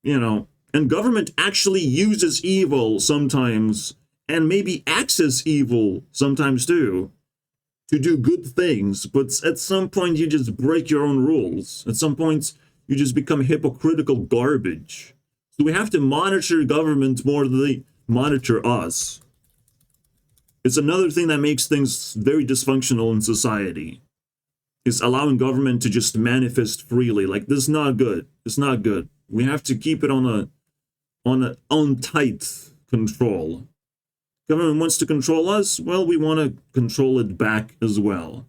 you know. And government actually uses evil sometimes, and maybe acts as evil sometimes too, to do good things. But at some point, you just break your own rules. At some point, you just become hypocritical garbage. So we have to monitor government more than they monitor us. It's another thing that makes things very dysfunctional in society, is allowing government to just manifest freely. Like, this is not good. It's not good. We have to keep it on tight control. Government wants to control us, well, we want to control it back as well.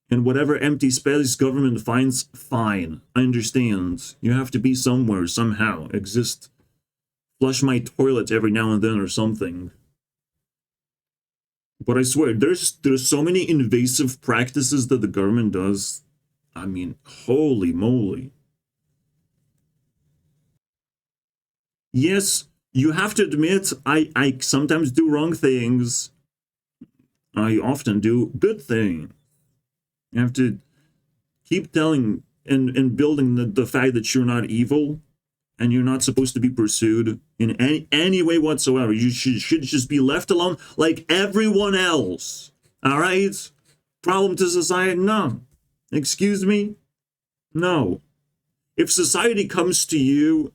And whatever empty space government finds, fine. I understand. You have to be somewhere, somehow. Exist. Flush my toilet every now and then or something. But I swear, there's so many invasive practices that the government does. I mean, holy moly. Yes, you have to admit, I sometimes do wrong things. I often do good things. You have to keep telling and building the fact that you're not evil and you're not supposed to be pursued in any way whatsoever. You should just be left alone like everyone else. All right? Problem to society? No. Excuse me? No. If society comes to you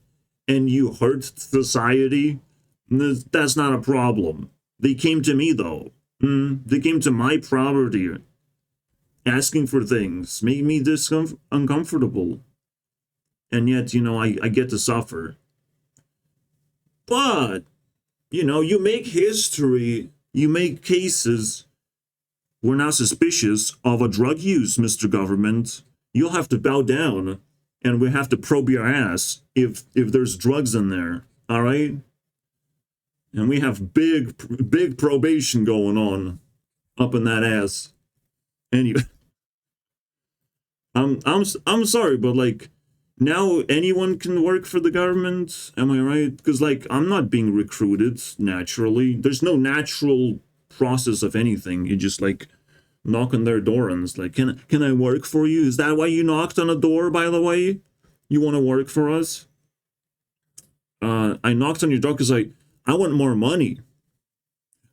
and you hurt society, that's not a problem. They came to me, though. They came to my property, asking for things, making me uncomfortable. And yet, you know, I get to suffer. But, you know, you make history, you make cases. We're now suspicious of a drug use, Mr. Government. You'll have to bow down, and we have to probe your ass if there's drugs in there, all right? And we have big probation going on up in that ass. Anyway, I'm sorry, but like, now anyone can work for the government. Am I right? Because like, I'm not being recruited naturally. There's no natural process of anything. You just like knock on their door and it's like, can I work for you? Is that why you knocked on a door, by the way? You want to work for us? I knocked on your door because I want more money.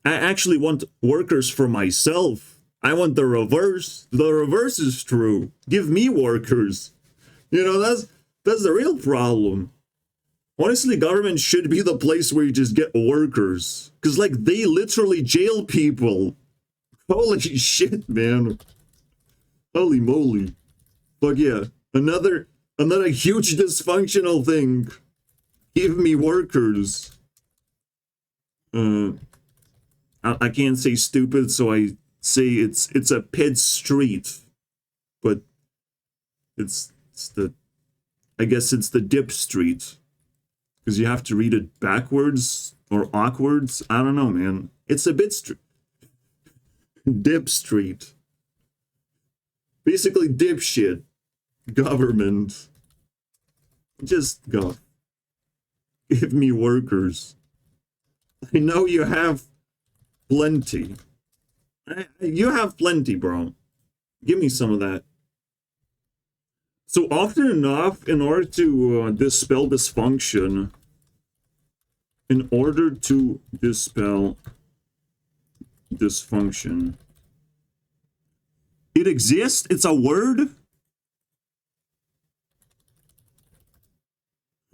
I actually want workers for myself. I want the reverse. The reverse is true. Give me workers. You know, that's the real problem. Honestly, government should be the place where you just get workers. Because, like, they literally jail people. Holy shit, man. Holy moly. But yeah, another huge dysfunctional thing. Give me workers. I can't say stupid, so I say it's a pit street. But it's the, I guess it's the dip street. Because you have to read it backwards or awkwards. I don't know, man. It's a bit dip street. Basically dipshit. Government. Just go. Give me workers. I know you have plenty. You have plenty, bro. Give me some of that. So often enough, in order to dispel dysfunction, it exists? It's a word?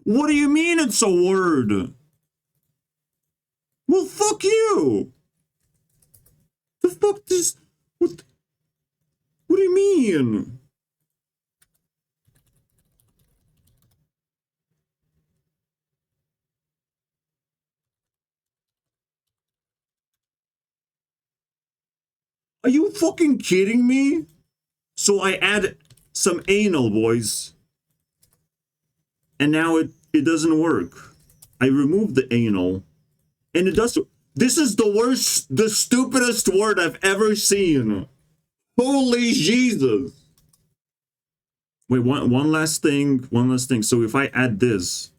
What do you mean it's a word? Well, fuck you! The fuck this? What do you mean? Are you fucking kidding me? So I add some anal, boys. And now it doesn't work. I remove the anal. And it does. This is the stupidest word I've ever seen. Holy Jesus. Wait, one last thing. So if I add this,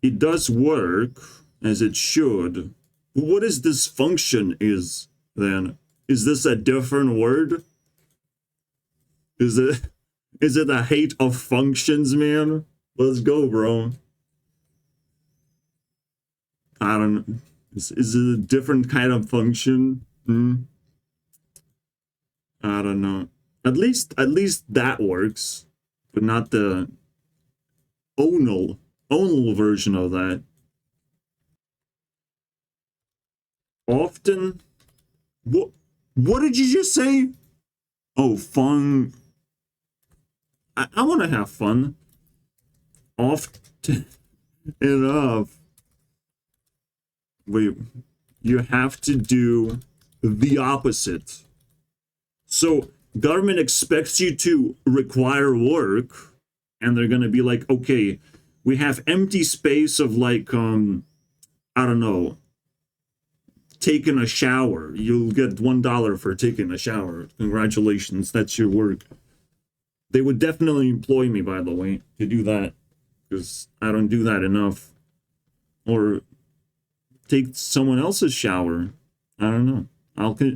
it does work as it should. What is dysfunction is then? Is this a different word? Is it Is it a hate of functions, man? Let's go, bro. I don't know. Is it a different kind of function? I don't know. At least that works, but not the onal version of that. Often? What did you just say? Oh, fun. I want to have fun. Often enough. Wait, you have to do the opposite. So government expects you to require work, and they're gonna be like, okay, we have empty space of like I don't know, taking a shower. You'll get $1 for taking a shower. Congratulations, that's your work. They would definitely employ me, by the way, to do that, because I don't do that enough. Or take someone else's shower. I don't know.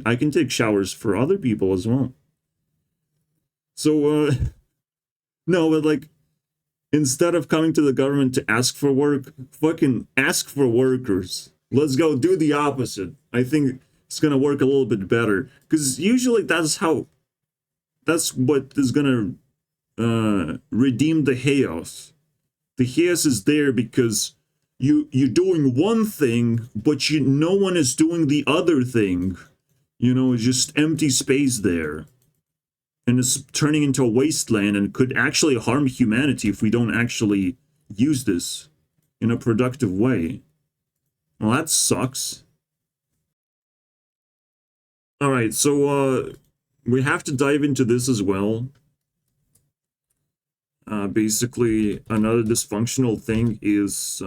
I can take showers for other people as well. So no, but like, instead of coming to the government to ask for work, fucking ask for workers. Let's go do the opposite. I think it's gonna work a little bit better, because usually that's what is gonna redeem the chaos. The chaos is there because you're doing one thing, but no one is doing the other thing. It's just empty space there. And it's turning into a wasteland and could actually harm humanity if we don't actually use this in a productive way. Well, that sucks. Alright, so we have to dive into this as well. Basically, another dysfunctional thing is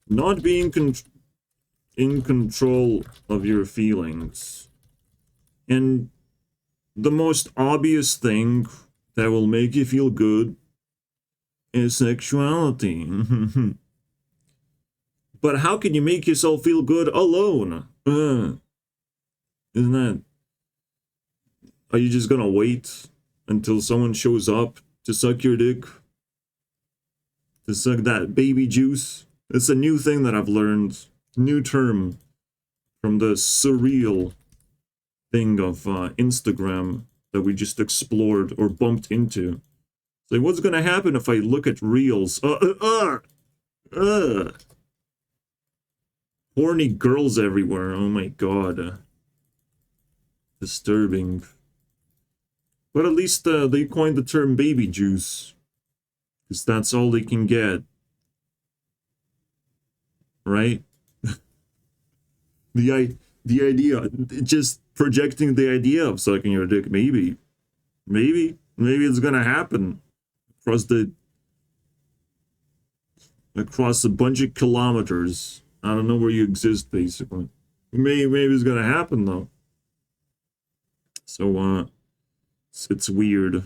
not being in control of your feelings. And the most obvious thing that will make you feel good is sexuality. But how can you make yourself feel good alone? Isn't that... Are you just gonna wait until someone shows up to suck your dick? To suck that baby juice? It's a new thing that I've learned. New term from the surreal thing of Instagram that we just explored or bumped into. It's like, what's gonna happen if I look at reels? Horny girls everywhere. Oh my god. Disturbing. But at least they coined the term baby juice. Because that's all they can get. Right? The idea, just projecting the idea of sucking your dick, maybe it's gonna happen across a bunch of kilometers. I don't know where you exist, basically. Maybe it's gonna happen though. So it's weird.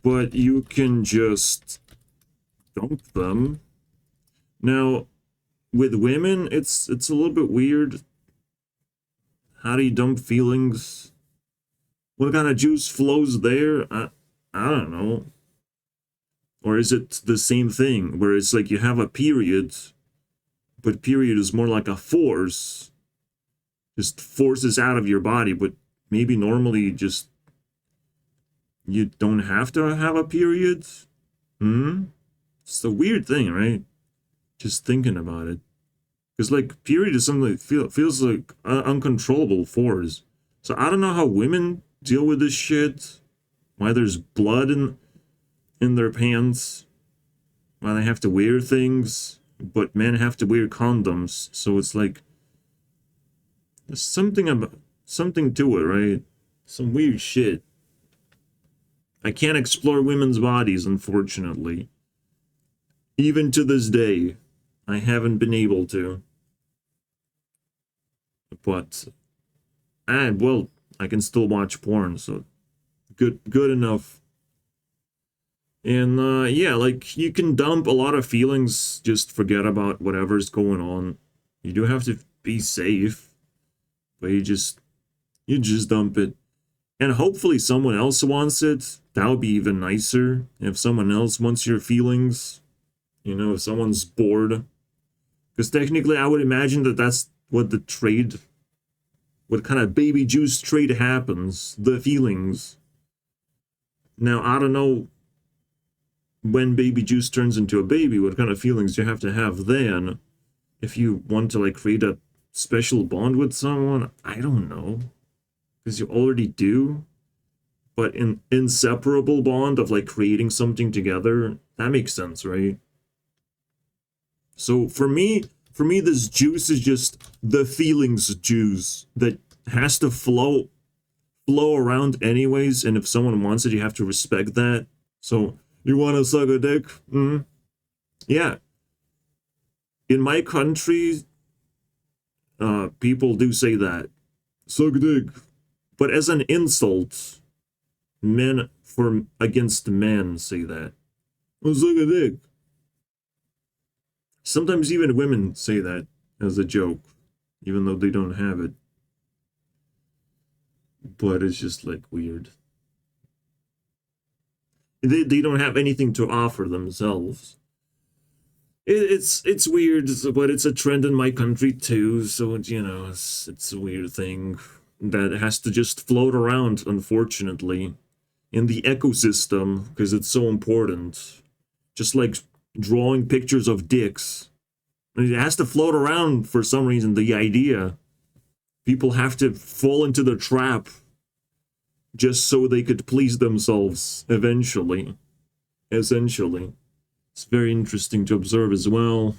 But you can just dump them. Now, with women, it's a little bit weird. How do you dump feelings? What kind of juice flows there? I don't know. Or is it the same thing, where it's like you have a period, but period is more like a force. Just forces out of your body, but maybe normally just you don't have to have a period? It's a weird thing, right? Just thinking about it. Because, like, period is something that feels like uncontrollable force. So I don't know how women deal with this shit. Why there's blood in their pants. Why they have to wear things. But men have to wear condoms. So it's like... There's something to it, right? Some weird shit. I can't explore women's bodies, unfortunately. Even to this day, I haven't been able to. But, well, I can still watch porn, so good enough. And, yeah, like, you can dump a lot of feelings, just forget about whatever's going on. You do have to be safe. but you just dump it. And hopefully someone else wants it. That would be even nicer. If someone else wants your feelings, you know, if someone's bored. Because technically I would imagine that that's what the trade, what kind of baby juice trade happens. The feelings. Now, I don't know when baby juice turns into a baby, what kind of feelings you have to have then. If you want to, like, create a special bond with someone, I don't know. Because you already do. But an inseparable bond of, like, creating something together, that makes sense, right? So for me, this juice is just the feelings juice that has to flow around anyways, and if someone wants it, you have to respect that. So, you want to suck a dick? Mm-hmm. Yeah. In my country, people do say that. Suck a dick. But as an insult, men against men say that. Oh, suck a dick. Sometimes even women say that as a joke, even though they don't have it. But it's just, like, weird. They don't have anything to offer themselves. It's weird, but it's a trend in my country too. So you know, it's a weird thing that has to just float around, unfortunately, in the ecosystem because it's so important. Just like drawing pictures of dicks, it has to float around for some reason. The idea, people have to fall into the trap just so they could please themselves eventually. Essentially. It's very interesting to observe as well.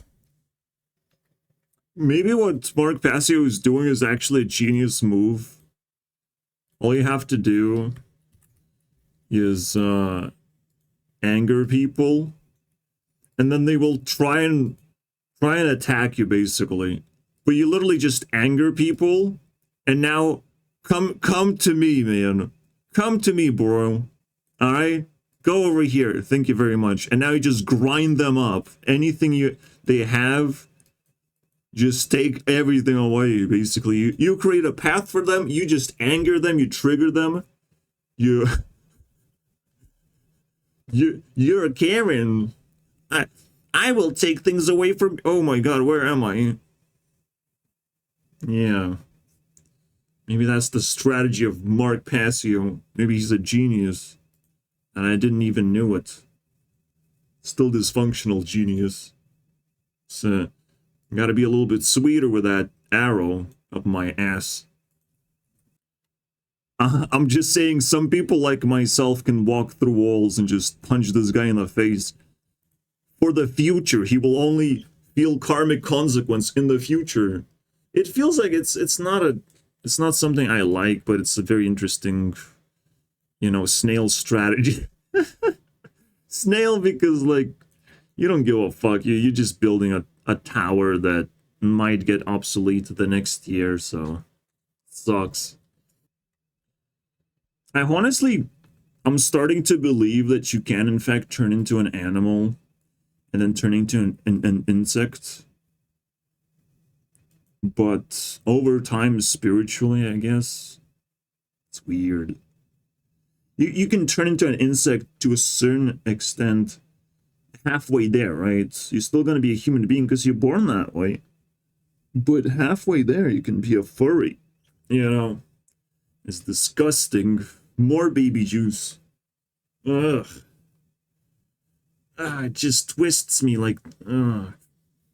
Maybe what Mark Passio is doing is actually a genius move. All you have to do is anger people, and then they will try and attack you, basically. But you literally just anger people, and now come to me, man. Come to me, bro. All right? Go over here. Thank you very much. And now you just grind them up. Anything they have, just take everything away, basically. You create a path for them. You just anger them. You trigger them. You're a Karen. I will take things away from... Oh my god, where am I? Yeah. Maybe that's the strategy of Mark Passio. Maybe he's a genius. And I didn't even know it. Still dysfunctional genius. So, gotta be a little bit sweeter with that arrow up my ass. I'm just saying, some people like myself can walk through walls and just punch this guy in the face. For the future, he will only feel karmic consequence in the future. It feels like it's not something I like, but it's a very interesting, you know, snail strategy. Snail, because, like, you don't give a fuck. You're just building a tower that might get obsolete the next year, so sucks. I'm starting to believe that you can, in fact, turn into an animal and then turn into an insect. But over time, spiritually, I guess. It's weird. You can turn into an insect to a certain extent halfway there, right? You're still going to be a human being because you're born that way. But halfway there, you can be a furry. You know? It's disgusting. More baby juice. Ugh. It just twists me like, ugh.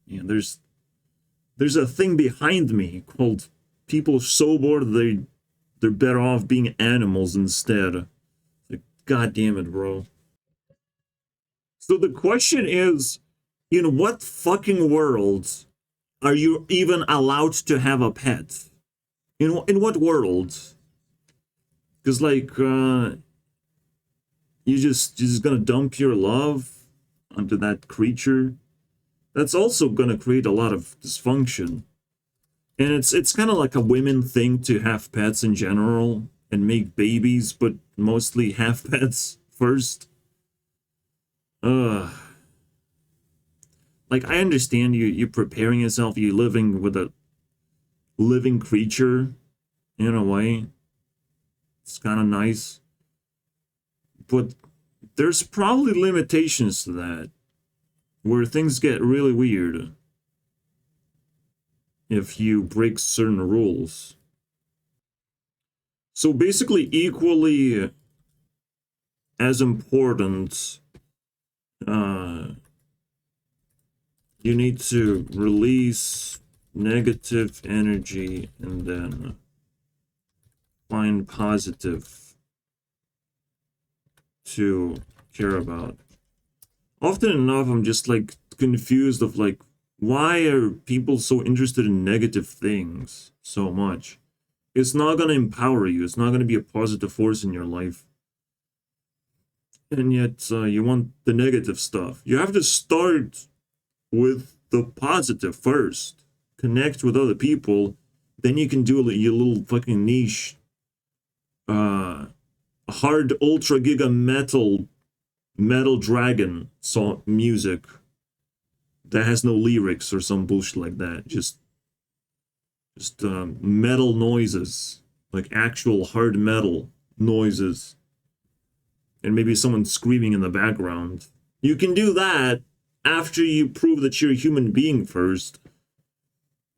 Yeah, there's a thing behind me called people so bored they're better off being animals instead. Like, god damn it, bro. So the question is, in what fucking world are you even allowed to have a pet? In what world? Because, like, you're just gonna dump your love onto that creature? That's also gonna create a lot of dysfunction. And it's kind of like a women thing to have pets in general and make babies, but mostly have pets first. Ugh. Like, I understand you're preparing yourself, you're living with a living creature, in a way. It's kind of nice. But there's probably limitations to that, where things get really weird if you break certain rules. So basically, equally as important, you need to release negative energy and then find positive to care about. Often enough, I'm just like confused of like, why are people so interested in negative things so much? It's not going to empower you. It's not going to be a positive force in your life. And yet, you want the negative stuff. You have to start with the positive first. Connect with other people. Then you can do your little fucking niche, hard ultra giga metal dragon song music that has no lyrics or some bullshit like that. Just metal noises, like actual hard metal noises, and maybe someone screaming in the background. You can do that after you prove that you're a human being first.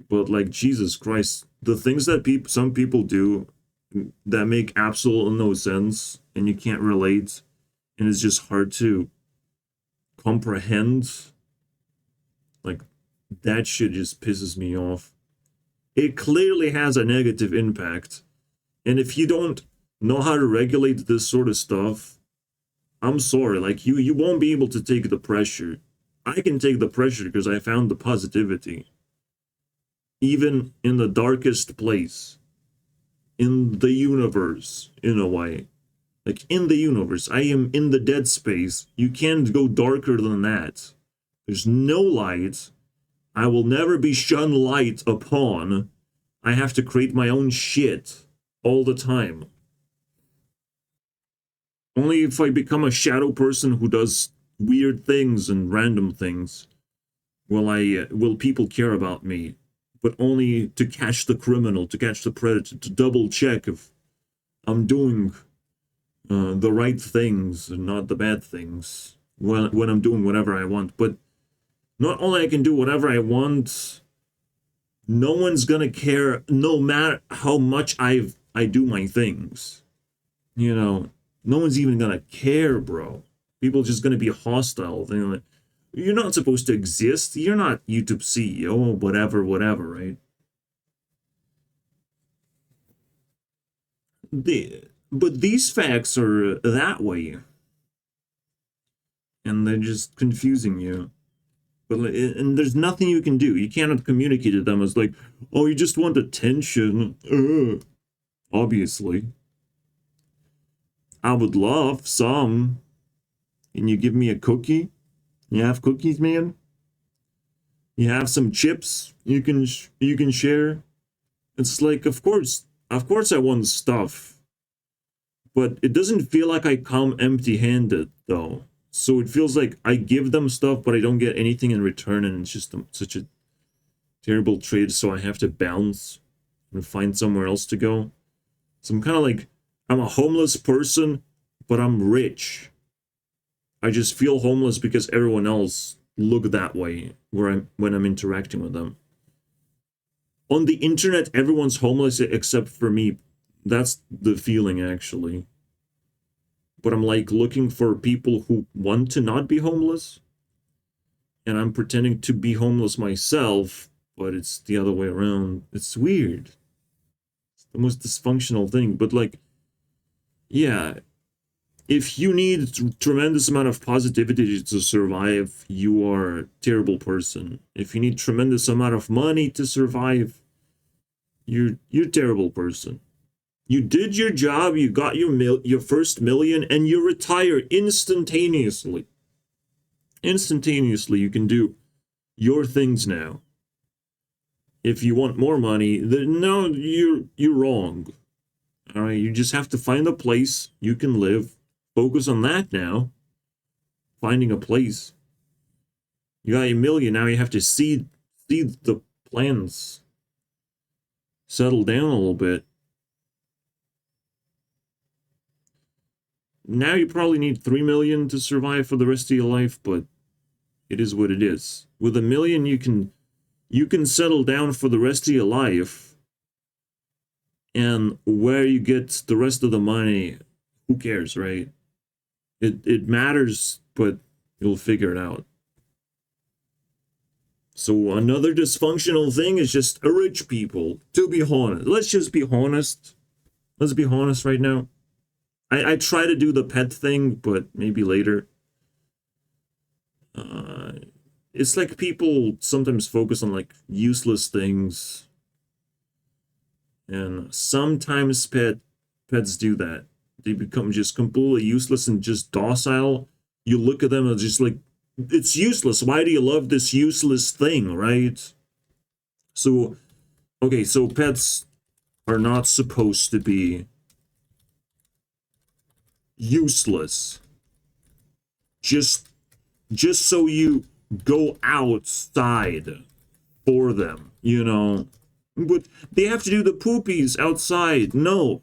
But like, Jesus Christ, the things that some people do that make absolutely no sense and you can't relate, and it's just hard to comprehend, like, that shit just pisses me off. It clearly has a negative impact, and if you don't know how to regulate this sort of stuff, I'm sorry, like, you won't be able to take the pressure. I can take the pressure because I found the positivity even in the darkest place in the universe, in a way. Like, in the universe, I am in the dead space. You can't go darker than that. There's no light. I will never be shone light upon. I have to create my own shit all the time. Only if I become a shadow person who does weird things and random things will people care about me. But only to catch the criminal, to catch the predator, to double check if I'm doing the right things and not the bad things when I'm doing whatever I want. But not only I can do whatever I want, no one's gonna care no matter how much I do my things. You know, no one's even gonna care, bro. People are just gonna be hostile. They're like, you're not supposed to exist. You're not YouTube CEO, whatever, right? But these facts are that way. And they're just confusing you. And there's nothing you can do. You cannot communicate to them as like, oh, you just want attention. Obviously. I would love some. Can you give me a cookie? You have cookies, man? You have some chips you can share? It's like, of course I want stuff. But it doesn't feel like I come empty-handed, though. So it feels like I give them stuff, but I don't get anything in return, and it's just such a terrible trade, so I have to bounce and find somewhere else to go. So I'm kind of like, I'm a homeless person, but I'm rich. I just feel homeless because everyone else look that way when I'm interacting with them. On the internet, everyone's homeless except for me. That's the feeling, actually. But I'm like looking for people who want to not be homeless. And I'm pretending to be homeless myself, but it's the other way around. It's weird. It's the most dysfunctional thing. But like, yeah, if you need a tremendous amount of positivity to survive, you are a terrible person. If you need tremendous amount of money to survive, you're a terrible person. You did your job, you got your first million, and you retire instantaneously. Instantaneously, you can do your things now. If you want more money, no, you're wrong. All right, you just have to find a place you can live. Focus on that now. Finding a place. You got a million, now you have to see the plans settle down a little bit. now you probably need 3 million to survive for the rest of your life, but it is what it is. With 1 million, you can settle down for the rest of your life, and where you get the rest of the money, who cares, right? It matters, but you'll figure it out. So another dysfunctional thing is just rich people. To be honest, let's just be honest. Let's be honest right now. I try to do the pet thing, but maybe later. It's like people sometimes focus on like useless things, and sometimes pets do that. They become just completely useless and just docile. You look at them and just like, it's useless. Why do you love this useless thing, right? So, okay, so pets are not supposed to be useless. Just so you go outside for them, you know. But they have to do the poopies outside. No,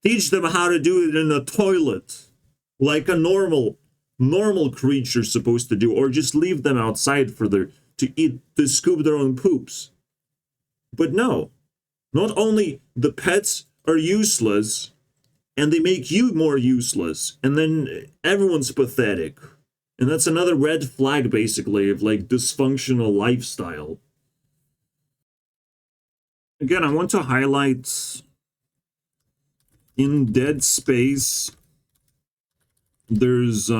teach them how to do it in a toilet, like a normal creature's supposed to do, or just leave them outside for to scoop their own poops. But no, not only the pets are useless, and they make you more useless, and then everyone's pathetic. And that's another red flag, basically, of like dysfunctional lifestyle. Again, I want to highlight in Dead Space, there's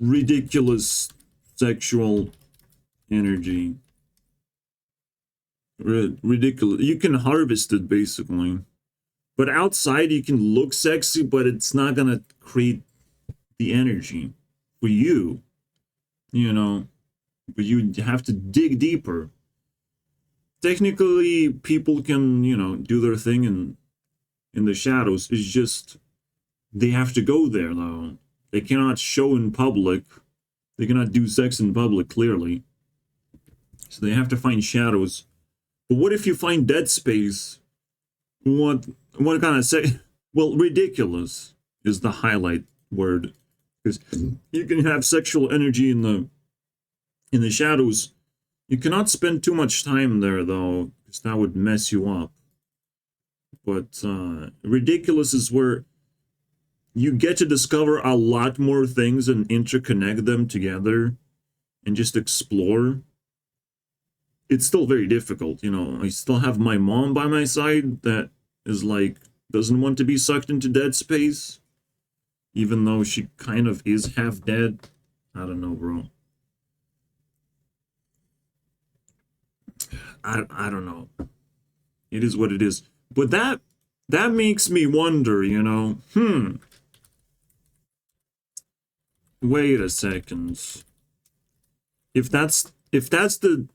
ridiculous sexual energy. Ridiculous. You can harvest it, basically. But outside, you can look sexy, but it's not going to create the energy for you, you know. But you have to dig deeper. Technically, people can, you know, do their thing in the shadows. It's just they have to go there, though. They cannot show in public. They cannot do sex in public, clearly. So they have to find shadows. But what if you find Dead Space? What kind of say? Well, ridiculous is the highlight word, because you can have sexual energy in the shadows. You cannot spend too much time there, though, because that would mess you up. But ridiculous is where you get to discover a lot more things and interconnect them together and just explore. It's still very difficult, you know. I still have my mom by my side that is like, doesn't want to be sucked into Dead Space, even though she kind of is half dead. I don't know, bro. I don't know. It is what it is. But that makes me wonder, you know. Wait a second. If that's the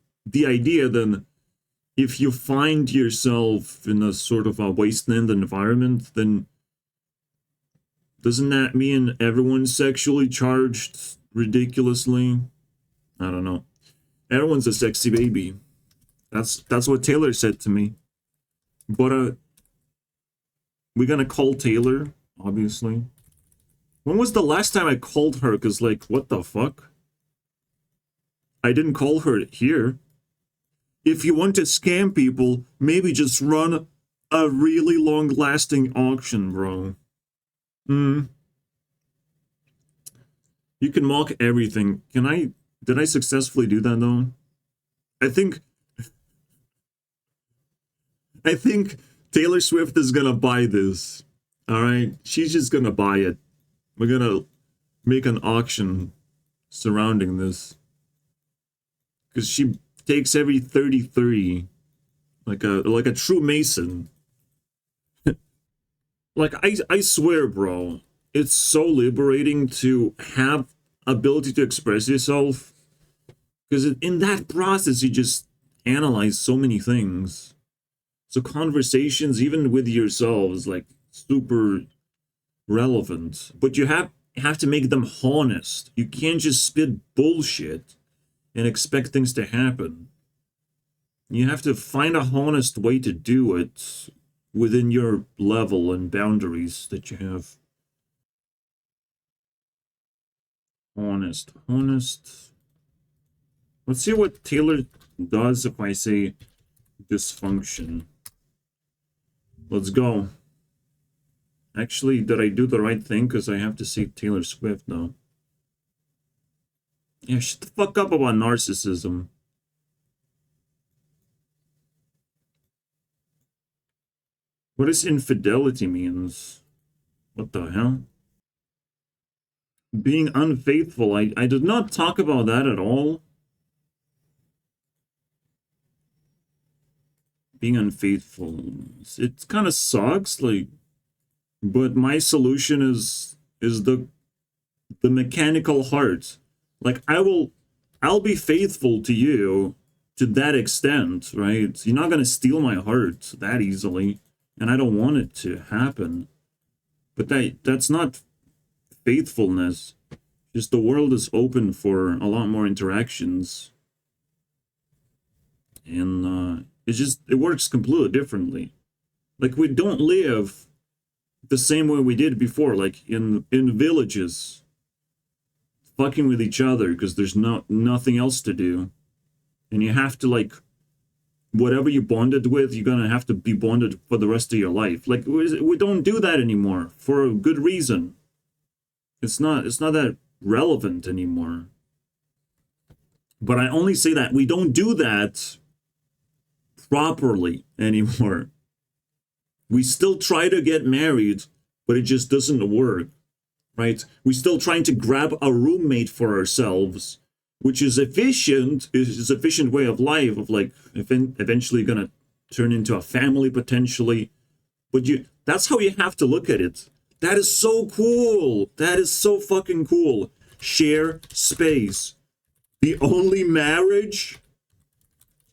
idea, then if you find yourself in a sort of a wasteland environment, then doesn't that mean everyone's sexually charged ridiculously? I don't know. Everyone's a sexy baby. That's what Taylor said to me. But we're gonna call Taylor, obviously. When was the last time I called her? Because, like, what the fuck? I didn't call her here. If you want to scam people, maybe just run a really long-lasting auction, bro. You can mock everything. Did I successfully do that, though? I think Taylor Swift is gonna buy this. Alright? She's just gonna buy it. We're gonna make an auction surrounding this. Because she takes every 33 like a true Mason. Like, I swear, bro, it's so liberating to have ability to express yourself, because in that process you just analyze so many things. So conversations, even with yourself, is like super relevant, but you have to make them honest. You can't just spit bullshit and expect things to happen. You have to find a honest way to do it within your level and boundaries that you have. Honest. Let's see what Taylor does if I say dysfunction. Let's go. Actually, did I do the right thing? Because I have to say Taylor Swift now. Yeah, shut the fuck up about narcissism. What does infidelity means? What the hell? Being unfaithful. I did not talk about that at all. Being unfaithful. It kind of sucks, like, but my solution is the mechanical heart. Like, I'll be faithful to you to that extent, right? You're not gonna steal my heart that easily, and I don't want it to happen. But that's not faithfulness. Just the world is open for a lot more interactions, and it works completely differently. Like, we don't live the same way we did before, like in villages, fucking with each other because there's nothing else to do, and you have to, like, whatever you bonded with, you're gonna have to be bonded for the rest of your life. Like, we don't do that anymore for a good reason. It's not that relevant anymore. But I only say that we don't do that properly anymore. We still try to get married, but it just doesn't work, right? We're still trying to grab a roommate for ourselves, which is efficient way of life, of like eventually gonna turn into a family potentially. But that's how you have to look at it. That is so cool. That is so fucking cool. Share space. The only marriage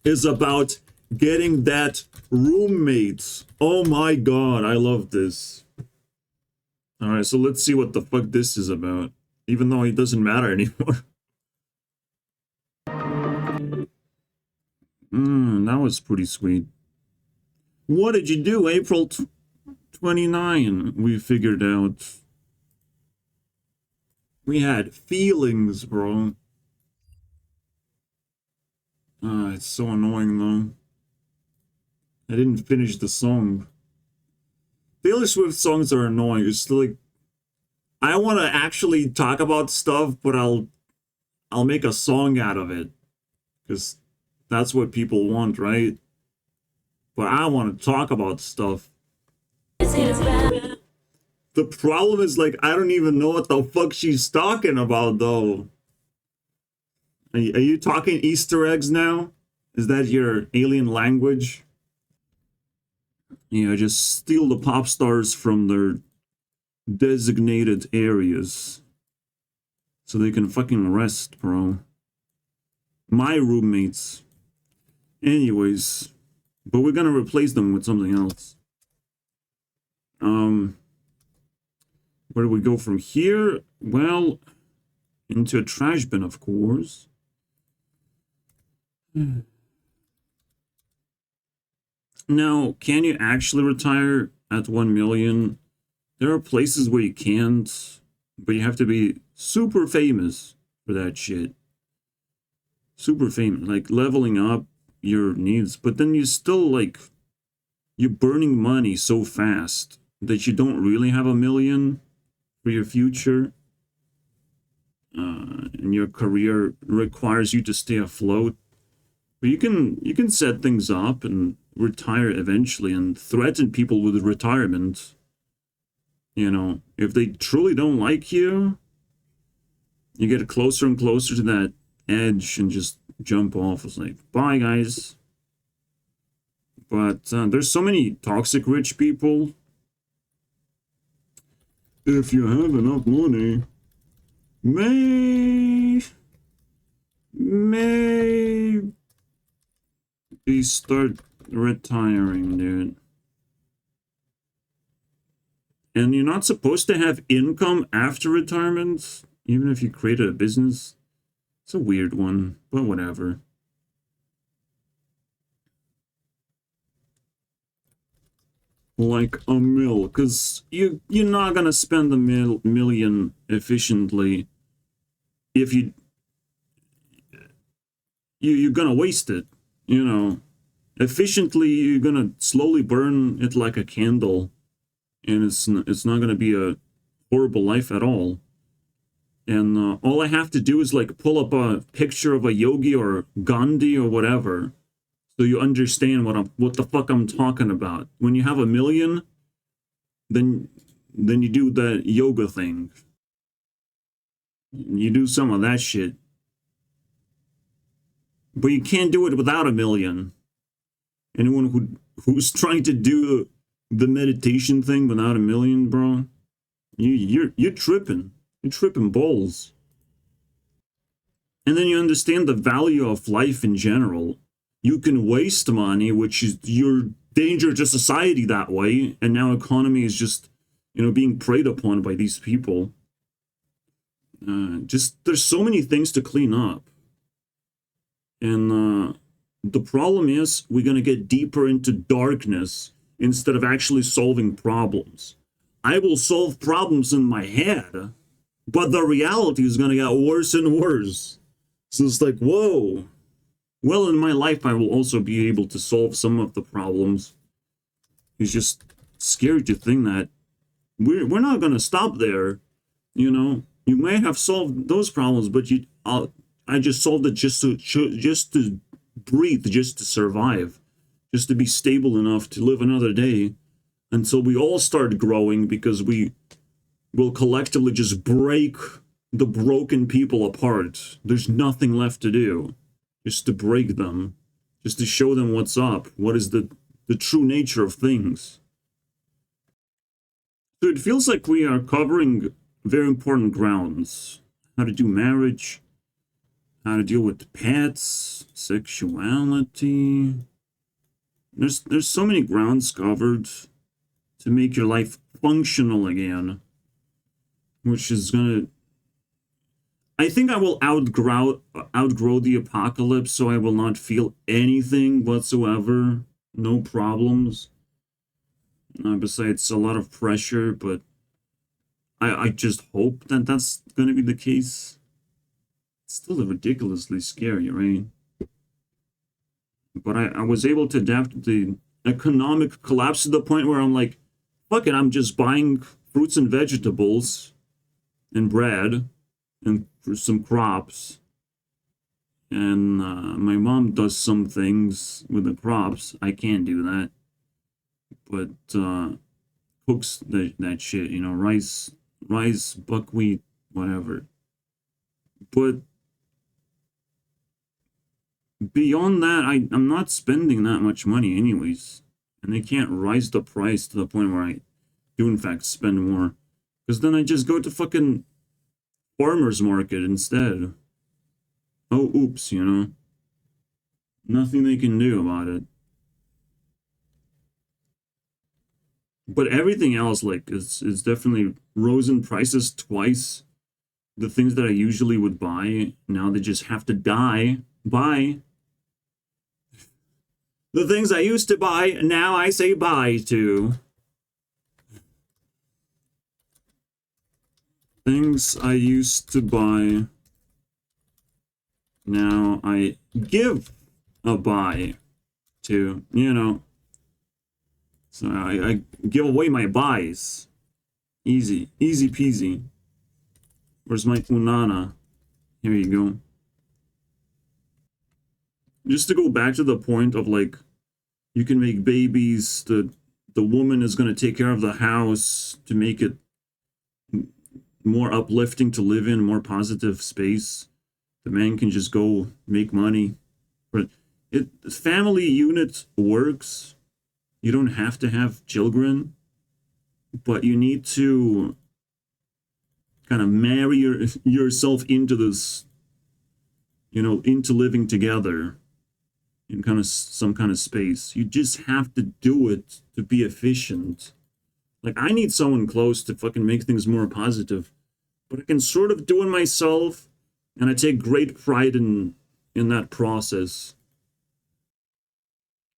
is about getting that roommate. Oh my god, I love this. Alright, so let's see what the fuck this is about. Even though it doesn't matter anymore. That was pretty sweet. What did you do? April 29, we figured out. We had feelings, bro. It's so annoying, though. I didn't finish the song. Taylor Swift songs are annoying. It's like, I want to actually talk about stuff, but I'll make a song out of it. Because that's what people want, right? But I want to talk about stuff. The problem is, like, I don't even know what the fuck she's talking about, though. Are you talking Easter eggs now? Is that your alien language? Yeah, just steal the pop stars from their designated areas so they can fucking rest, bro. My roommates. Anyways, but we're gonna replace them with something else. Where do we go from here? Well, into a trash bin, of course. Now, can you actually retire at 1 million? There are places where you can't, but you have to be super famous for that shit. Super famous, like leveling up your needs, but then you still, like, you're burning money so fast that you don't really have 1 million for your future. And your career requires you to stay afloat. But you can set things up and retire eventually and threaten people with retirement. You know, if they truly don't like you, you get closer and closer to that edge and just jump off. It's like, bye, guys. But there's so many toxic rich people. If you have enough money, maybe start retiring, dude. And you're not supposed to have income after retirement, even if you created a business. It's a weird one, but whatever. Like a mil, because you're not gonna spend the million efficiently if you're gonna waste it, you know. Efficiently, you're gonna slowly burn it like a candle, and it's not gonna be a horrible life at all. And all I have to do is like pull up a picture of a yogi or Gandhi or whatever, so you understand what the fuck I'm talking about. When you have a million, then you do the yoga thing. You do some of that shit. But you can't do it without a million. Anyone who's trying to do the meditation thing without a million, bro, you're tripping. You're tripping balls. And then you understand the value of life in general. You can waste money, which is your danger to society that way, and now economy is just, being preyed upon by these people. There's so many things to clean up. And the problem is we're going to get deeper into darkness instead of actually solving problems. I will solve problems in my head, but the reality is going to get worse and worse. So it's like, whoa. Well, in my life, I will also be able to solve some of the problems. It's just scary to think that we're not going to stop there. You may have solved those problems, but I just solved it just to breathe, just to survive, just to be stable enough to live another day until we all start growing, because we will collectively just break the broken people apart. There's nothing left to do, just to break them, just to show them what's up, what is the true nature of things. So it feels like we are covering very important grounds. How to do marriage, how to deal with pets, sexuality. There's so many grounds covered to make your life functional again, which is gonna... I think I will outgrow the apocalypse, so I will not feel anything whatsoever. No problems. Besides a lot of pressure, but I just hope that that's going to be the case. It's still ridiculously scary, right? But I was able to adapt to the economic collapse to the point where I'm like, fuck it, I'm just buying fruits and vegetables and bread and some crops. And my mom does some things with the crops. I can't do that. But cooks that shit, rice, buckwheat, whatever. But beyond that, I'm not spending that much money anyways. And they can't rise the price to the point where I do in fact spend more. Because then I just go to fucking farmer's market instead. Oh, oops, Nothing they can do about it. But everything else, like, is definitely rose in prices twice. The things that I usually would buy, now they just have to buy. The things I used to buy, now I say bye to. Things I used to buy, now I give a buy to, So I give away my buys. Easy peasy. Where's my unana? Here you go. Just to go back to the point of, like, you can make babies, the woman is going to take care of the house to make it more uplifting to live in, more positive space. The man can just go make money. But family unit works. You don't have to have children, but you need to kind of marry yourself into this, into living together in kind of some kind of space. You just have to do it to be efficient. Like, I need someone close to fucking make things more positive, but I can sort of do it myself, and I take great pride in that process.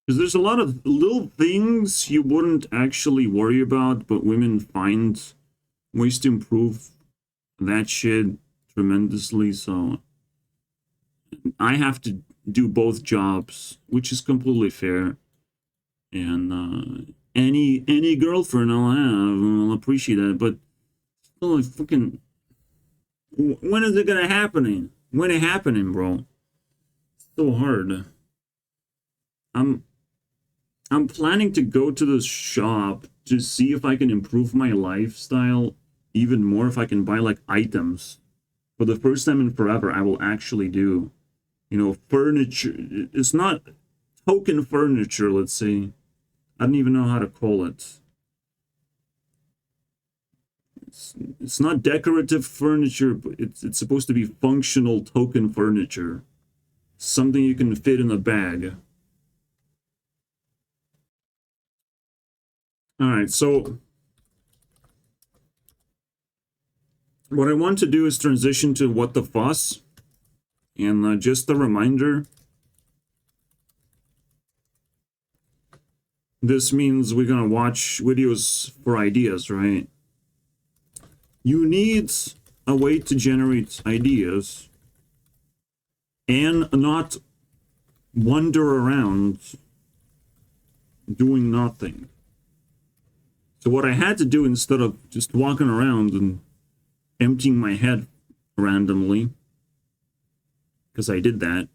Because there's a lot of little things you wouldn't actually worry about, but women find ways to improve that shit tremendously, so I have to do both jobs, which is completely fair. And any girlfriend I'll have will appreciate that, but still, like, fucking, when is it gonna happening? When it happening, bro? It's so hard. I'm planning to go to the shop to see if I can improve my lifestyle even more, if I can buy like items. For the first time in forever, I will actually do, furniture. It's not token furniture, let's say. I don't even know how to call it. It's not decorative furniture, but it's supposed to be functional token furniture. Something you can fit in a bag. Alright, so what I want to do is transition to What the Fuss. And just a reminder, this means we're gonna watch videos for ideas, right? You need a way to generate ideas and not wander around doing nothing. So what I had to do, instead of just walking around and emptying my head randomly, because I did that,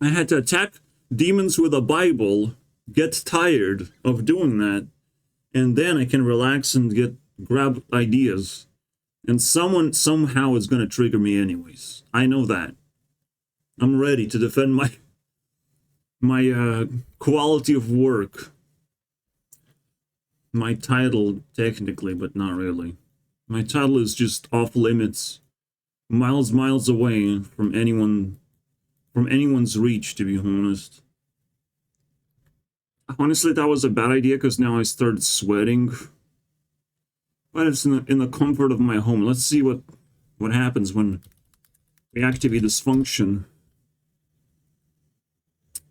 I had to attack demons with a Bible, get tired of doing that, and then I can relax and grab ideas. And someone somehow is going to trigger me anyways. I know that. I'm ready to defend my quality of work. My title, technically, but not really. My title is just off limits, miles away from anyone's reach, to be honest. Honestly, that was a bad idea, because now I started sweating. But it's in the comfort of my home. Let's see what happens when we activate dysfunction.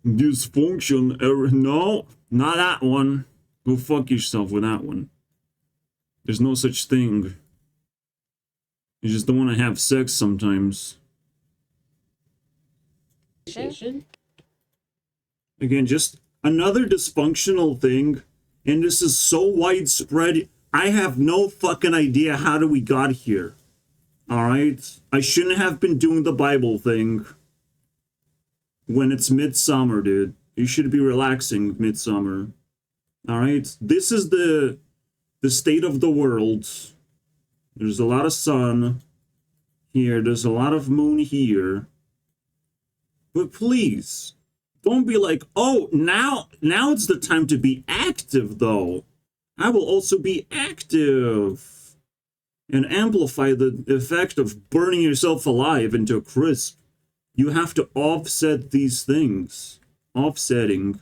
Dysfunction error. No, not that one. Go fuck yourself with that one. There's no such thing. You just don't want to have sex sometimes. Again, just another dysfunctional thing. And this is so widespread. I have no fucking idea how we got here. Alright? I shouldn't have been doing the Bible thing when it's midsummer, dude. You should be relaxing midsummer. Alright? This is the state of the world. There's a lot of sun here. There's a lot of moon here. But please, don't be like, oh, now it's the time to be active, though. I will also be active and amplify the effect of burning yourself alive into a crisp. You have to offset these things. Offsetting.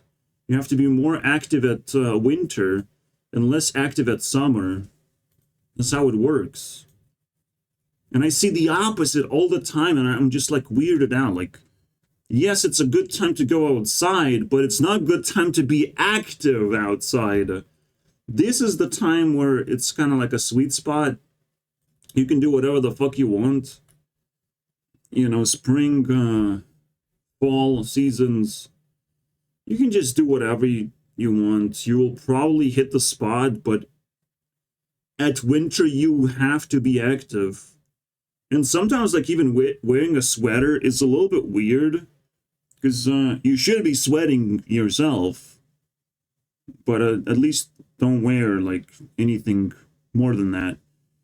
You have to be more active at winter and less active at summer. That's how it works. And I see the opposite all the time, and I'm just like weirded out. Like, yes, it's a good time to go outside, but it's not a good time to be active outside. This is the time where it's kind of like a sweet spot. You can do whatever the fuck you want. Spring, fall seasons. You can just do whatever you want. You will probably hit the spot, but at winter you have to be active. And sometimes, like, even wearing a sweater is a little bit weird, because you should be sweating yourself, but at least don't wear like anything more than that.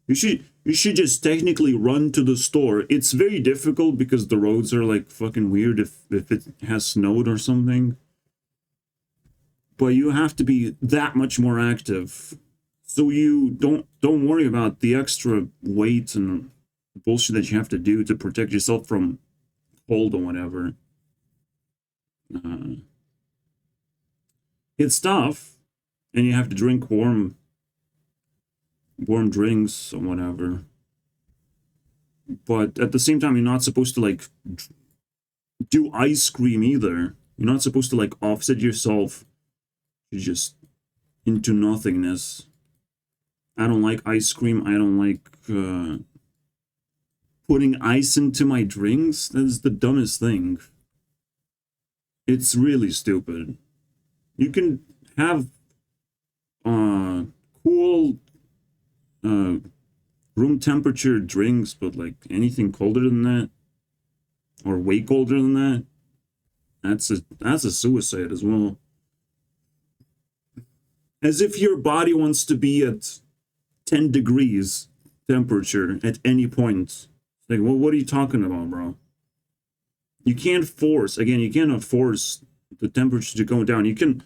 You should just technically run to the store. It's very difficult because the roads are like fucking weird if it has snowed or something. But you have to be that much more active, so you don't worry about the extra weight and bullshit that you have to do to protect yourself from cold or whatever. It's tough, and you have to drink warm drinks or whatever. But at the same time, you're not supposed to like do ice cream either. You're not supposed to like offset yourself just into nothingness. I don't like ice cream. I don't like putting ice into my drinks? That is the dumbest thing. It's really stupid. You can have cool room temperature drinks, but like anything colder than that, or way colder than that, that's a suicide as well. As if your body wants to be at 10 degrees temperature at any point. Like, well, what are you talking about, bro? You can't force, again, you cannot force the temperature to go down. You can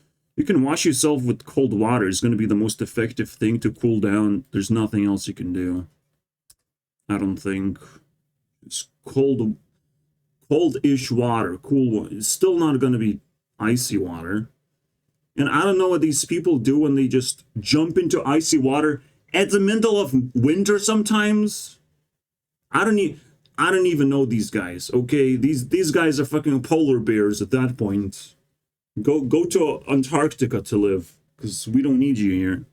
wash yourself with cold water. It's going to be the most effective thing to cool down. There's nothing else you can do. I don't think. It's cold-ish water, cool water. It's still not going to be icy water. And I don't know what these people do when they just jump into icy water at the middle of winter sometimes. I don't even know these guys, okay? These guys are fucking polar bears at that point. Go to Antarctica to live, because we don't need you here.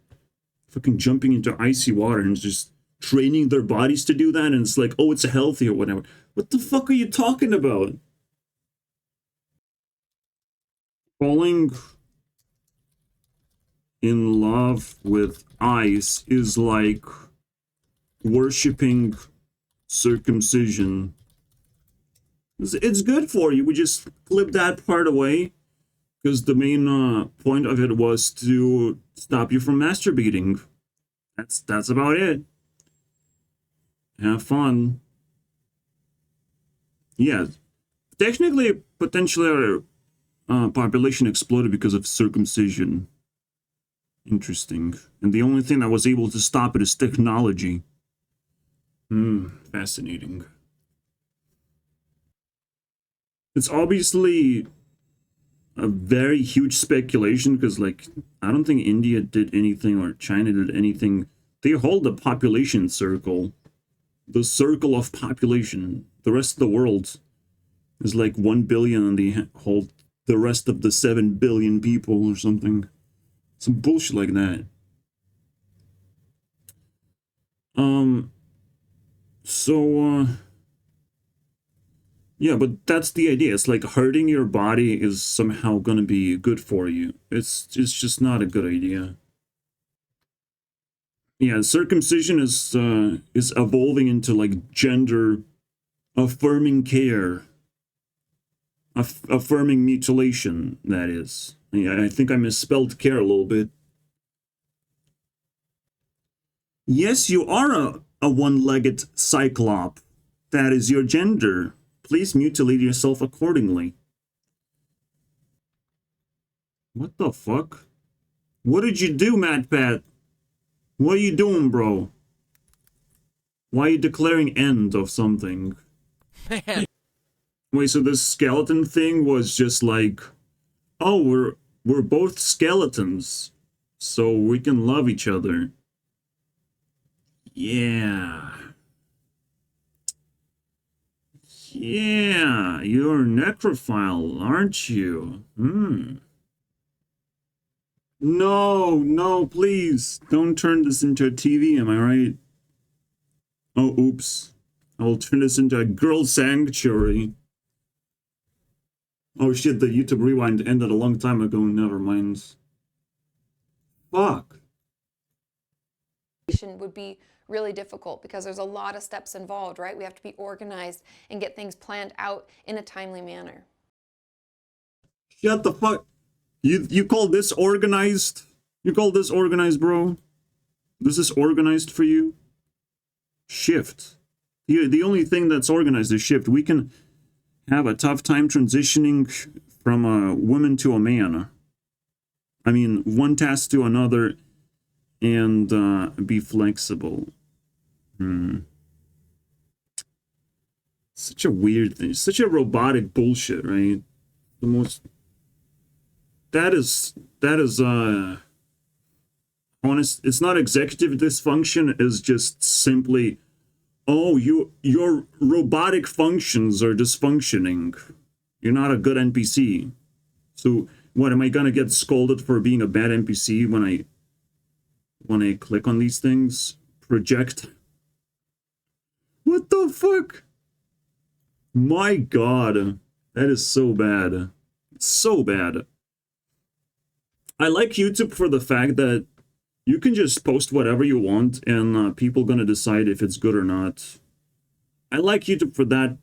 Fucking jumping into icy water and just training their bodies to do that, and it's like, oh, it's healthy or whatever. What the fuck are you talking about? Falling in love with ice is like worshipping circumcision. It's good for you. We just clip that part away, because the main point of it was to stop you from masturbating. That's about it. Have fun. Yeah, technically, potentially our population exploded because of circumcision. Interesting. And the only thing that was able to stop it is technology. Fascinating. It's obviously a very huge speculation, because, like, I don't think India did anything or China did anything. They hold the population circle. The circle of population. The rest of the world is like 1 billion, and they hold the rest of the 7 billion people or something. Some bullshit like that. Yeah, but that's the idea. It's like hurting your body is somehow gonna be good for you. It's just not a good idea. Yeah, circumcision is evolving into like gender affirming care. Affirming mutilation, that is. Yeah, I think I misspelled care a little bit. Yes, you are a one-legged cyclop. That is your gender. Please mutilate yourself accordingly. What the fuck? What did you do, MatPat? What are you doing, bro? Why are you declaring end of something? Man. Wait, so this skeleton thing was just like, oh, we're both skeletons, so we can love each other. Yeah. Yeah, you're a necrophile, aren't you? No, please. Don't turn this into a TV, am I right? Oh, oops. I will turn this into a girl sanctuary. Oh shit, the YouTube Rewind ended a long time ago, never mind. Fuck. Would be really difficult because there's a lot of steps involved, right? We have to be organized and get things planned out in a timely manner. Shut the fuck. You call this organized? You call this organized, bro? This is organized for you? Shift. The only thing that's organized is shift. We can have a tough time transitioning from a woman to a man. I mean, one task to another, and be flexible. Such a weird thing. Such a robotic bullshit, right? The most... That is honest. It's not executive dysfunction. It's just simply, oh, your robotic functions are dysfunctioning. You're not a good NPC. So what, am I gonna get scolded for being a bad NPC when I click on these things? Project. What the fuck? My god. That is so bad. So bad. I like YouTube for the fact that you can just post whatever you want and people gonna decide if it's good or not. I like YouTube for that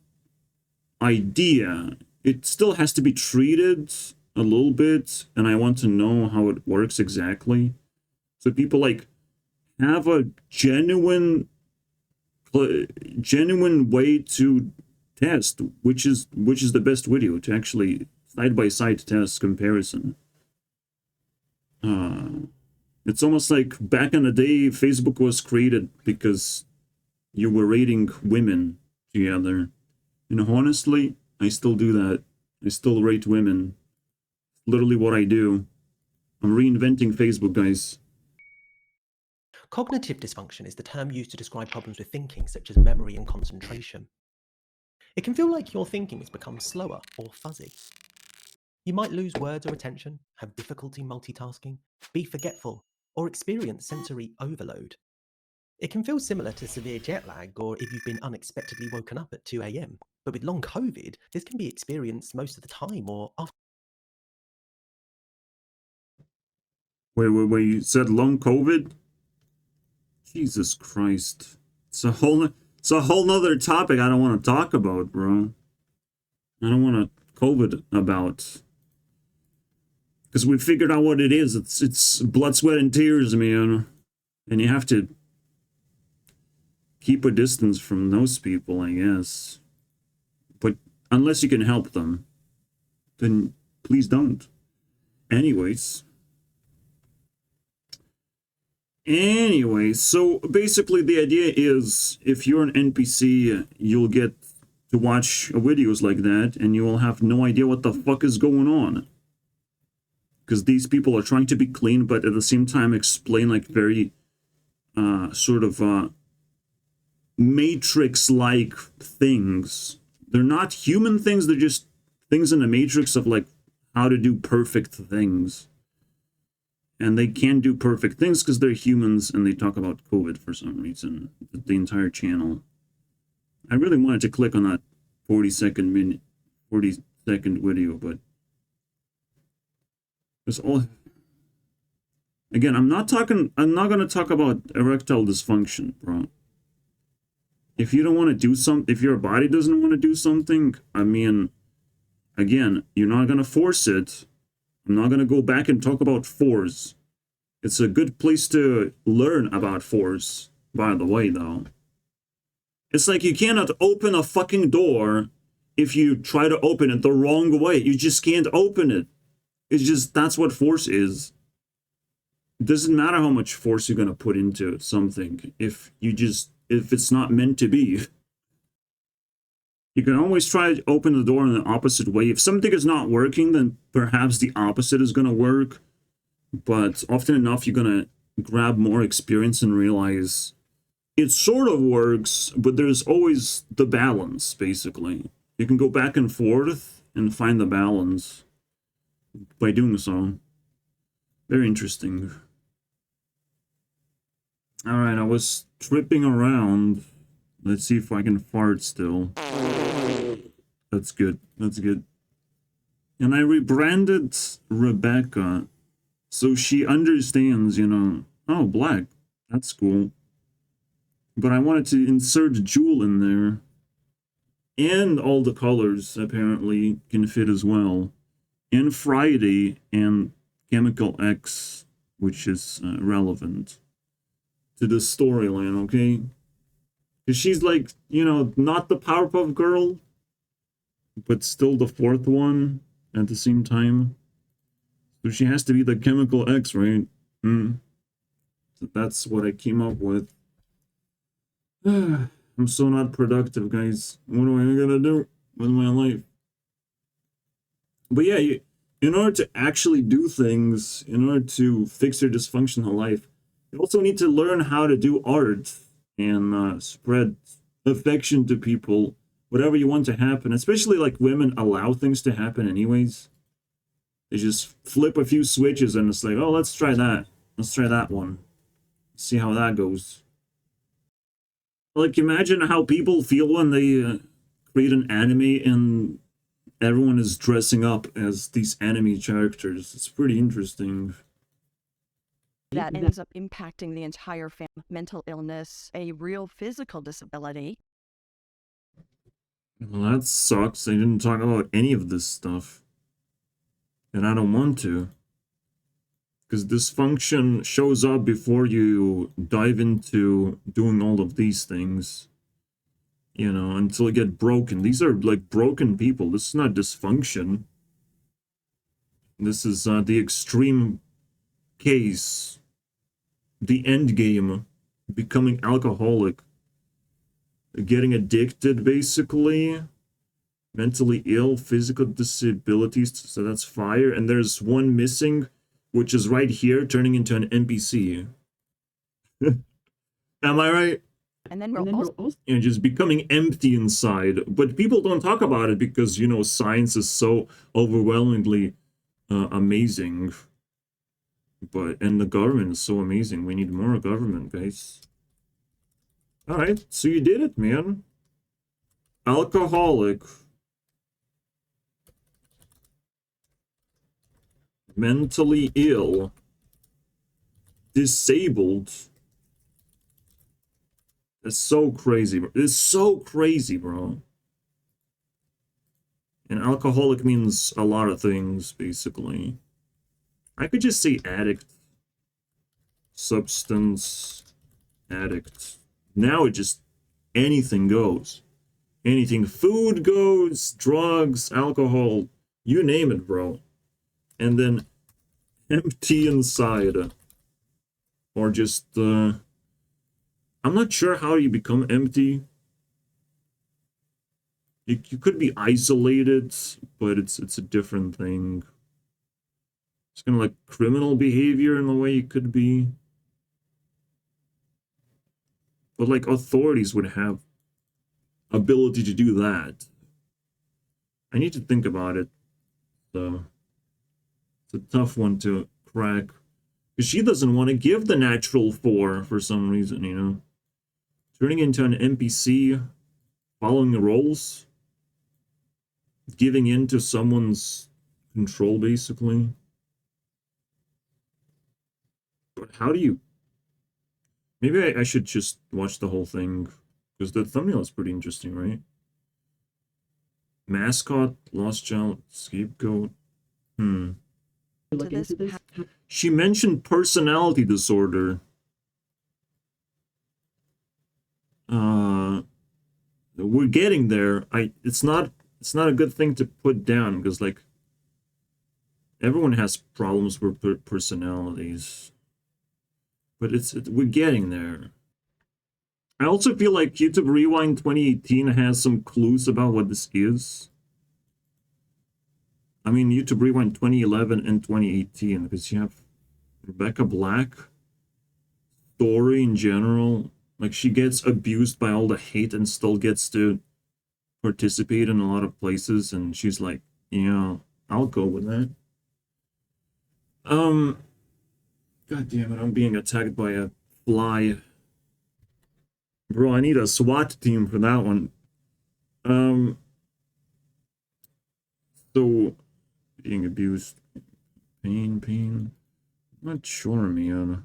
idea. It still has to be treated a little bit, and I want to know how it works exactly. So people like have a genuine way to test which is the best video, to actually side-by-side test comparison. It's almost like back in the day Facebook was created because you were rating women together. And honestly, I still do that. I still rate women. Literally what I do. I'm reinventing Facebook, guys. Cognitive dysfunction is the term used to describe problems with thinking, such as memory and concentration. It can feel like your thinking has become slower or fuzzy. You might lose words or attention, have difficulty multitasking, be forgetful, or experience sensory overload. It can feel similar to severe jet lag or if you've been unexpectedly woken up at 2 a.m. But with long COVID, this can be experienced most of the time or after. Wait, you said long COVID? Jesus Christ. It's a whole nother topic I don't want to talk about, bro. I don't want to COVID about. Because we figured out what it is. It's blood, sweat, and tears, man. And you have to keep a distance from those people, I guess. But unless you can help them, then please don't. Anyways, so basically the idea is if you're an NPC, you'll get to watch videos like that and you will have no idea what the fuck is going on. Because these people are trying to be clean, but at the same time explain like very sort of Matrix-like things. They're not human things, they're just things in the Matrix of like how to do perfect things. And they can't do perfect things because they're humans and they talk about COVID for some reason. The entire channel. I really wanted to click on that 40-second video, but it's all. Again, I'm not gonna talk about erectile dysfunction, bro. If you don't want to do something, if your body doesn't want to do something, I mean, again, you're not gonna force it. I'm not gonna go back and talk about force. It's a good place to learn about force, by the way, though. It's like you cannot open a fucking door if you try to open it the wrong way. You just can't open it. It's just, that's what force is. It doesn't matter how much force you're gonna put into something if it's not meant to be. You can always try to open the door in the opposite way. If something is not working, then perhaps the opposite is gonna work. But often enough, you're gonna grab more experience and realize it sort of works, but there's always the balance, basically. You can go back and forth and find the balance by doing so. Very interesting. Alright, I was tripping around. Let's see if I can fart still. That's good. That's good. And I rebranded Rebecca so she understands, you know, oh, black. That's cool. But I wanted to insert Jewel in there. And all the colors apparently can fit as well. And Friday and Chemical X, which is relevant to the storyline, okay? Because she's like, you know, not the Powerpuff Girl, but still the fourth one at the same time. So she has to be the Chemical X, right? So that's what I came up with. I'm so not productive, guys. What am I gonna do with my life? But yeah, in order to actually do things, in order to fix your dysfunctional life, you also need to learn how to do art and spread affection to people, whatever you want to happen. Especially like women allow things to happen anyways. They just flip a few switches and it's like, oh, let's try that. Let's try that one. See how that goes. Like, imagine how people feel when they create an anime and everyone is dressing up as these anime characters. It's pretty interesting. That ends up impacting the entire family. Mental illness, a real physical disability. Well, that sucks. They didn't talk about any of this stuff. And I don't want to. Because dysfunction shows up before you dive into doing all of these things. You know, until you get broken. These are like broken people. This is not dysfunction. This is the extreme case. The end game. Becoming alcoholic. Getting addicted, basically. Mentally ill, physical disabilities. So that's fire. And there's one missing, which is right here, turning into an NPC. Am I right? And then we're also You know, just becoming empty inside. But people don't talk about it because, you know, science is so overwhelmingly amazing. And the government is so amazing. We need more government, guys. Alright, so you did it, man. Alcoholic. Mentally ill. Disabled. That's so crazy, bro. It's so crazy, bro. And alcoholic means a lot of things, basically. I could just say addict. Substance addict. Now it just, anything goes. Anything. Food goes, drugs, alcohol, you name it, bro. And then empty inside. Or just, I'm not sure how you become empty. You could be isolated, but it's a different thing. It's kind of like criminal behavior in a way it could be. But like authorities would have ability to do that. I need to think about it. So it's a tough one to crack. Because she doesn't want to give the natural 4 for some reason, you know. Turning into an NPC, following the roles, giving in to someone's control, basically. But how do you... Maybe I should just watch the whole thing, because the thumbnail is pretty interesting, right? Mascot, lost child, scapegoat. to this She mentioned personality disorder. We're getting there. It's not a good thing to put down, because like everyone has problems with personalities. But we're getting there. I also feel like YouTube Rewind 2018 has some clues about what this is. I mean, YouTube Rewind 2011 and 2018, because you have Rebecca Black, story in general. Like, she gets abused by all the hate and still gets to participate in a lot of places, and she's like, yeah, I'll go with that. God damn it, I'm being attacked by a fly. Bro, I need a SWAT team for that one. So, being abused. Pain. I'm not sure, man.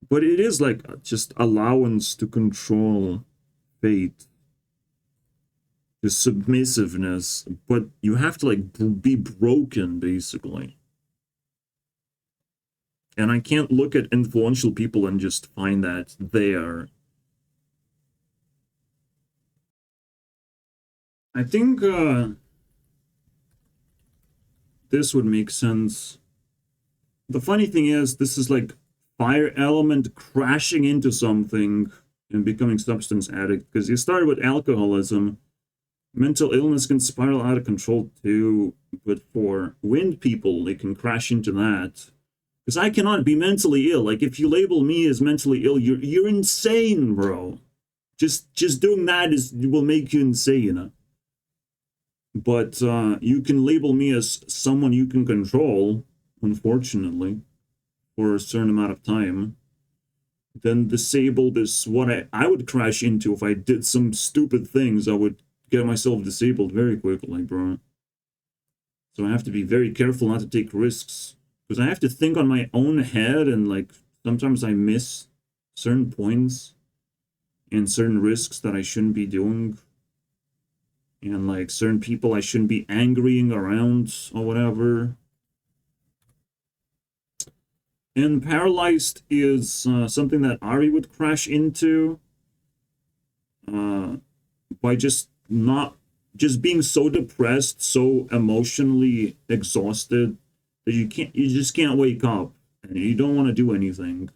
But it is like just allowance to control fate. The submissiveness. But you have to like be broken, basically. And I can't look at influential people and just find that there. I think this would make sense. The funny thing is, this is like fire element crashing into something and becoming substance addict. Because you started with alcoholism. Mental illness can spiral out of control too. But for wind people, they can crash into that. Because I cannot be mentally ill. Like, if you label me as mentally ill, you're insane, bro. Just doing that will make you insane. But you can label me as someone you can control, unfortunately, for a certain amount of time. then disabled is what I would crash into if I did some stupid things. I would get myself disabled very quickly, bro. So I have to be very careful not to take risks. Because I have to think on my own head, and like sometimes I miss certain points and certain risks that I shouldn't be doing. And like certain people I shouldn't be angrying around or whatever. And paralyzed is something that Ari would crash into by just being so depressed, so emotionally exhausted that you just can't wake up and you don't want to do anything.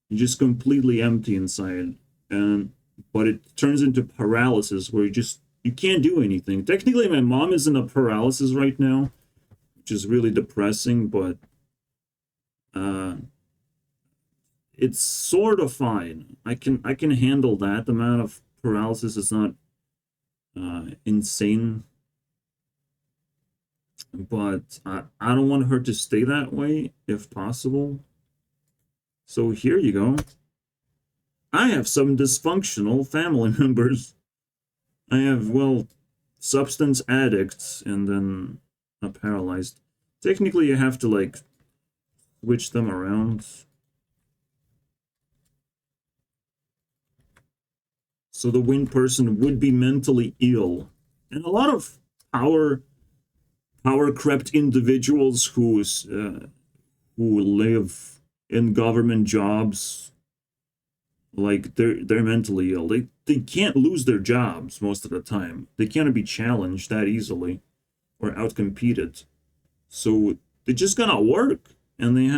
You're just completely empty inside, but it turns into paralysis where you can't do anything. Technically, my mom is in a paralysis right now, which is really depressing, but it's sort of fine. I can handle that. The amount of paralysis is not insane, but I don't want her to stay that way if possible. So here you go. I have some dysfunctional family members. I have, well, substance addicts and then a paralyzed. Technically, you have to like switch them around. So the wind person would be mentally ill. And a lot of power-crept individuals who live in government jobs, like they're mentally ill. They can't lose their jobs most of the time. They can't be challenged that easily or outcompeted. So they're just gonna work, and they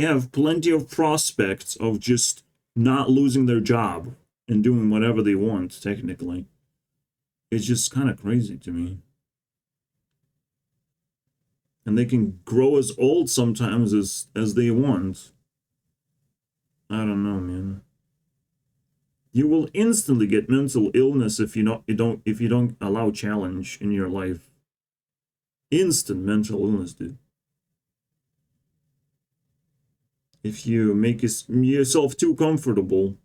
have plenty of prospects of just not losing their job and doing whatever they want, technically. It's just kind of crazy to me. And they can grow as old sometimes as they want. I don't know, man. You will instantly get mental illness if you don't allow challenge in your life. Instant mental illness, dude. If you make yourself too comfortable.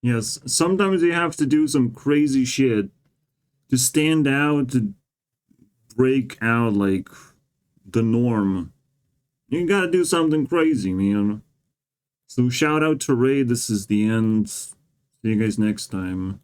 Yes, sometimes you have to do some crazy shit to stand out, to break out like the norm. You gotta do something crazy, man. So shout out to Ray. This is the end. See you guys next time.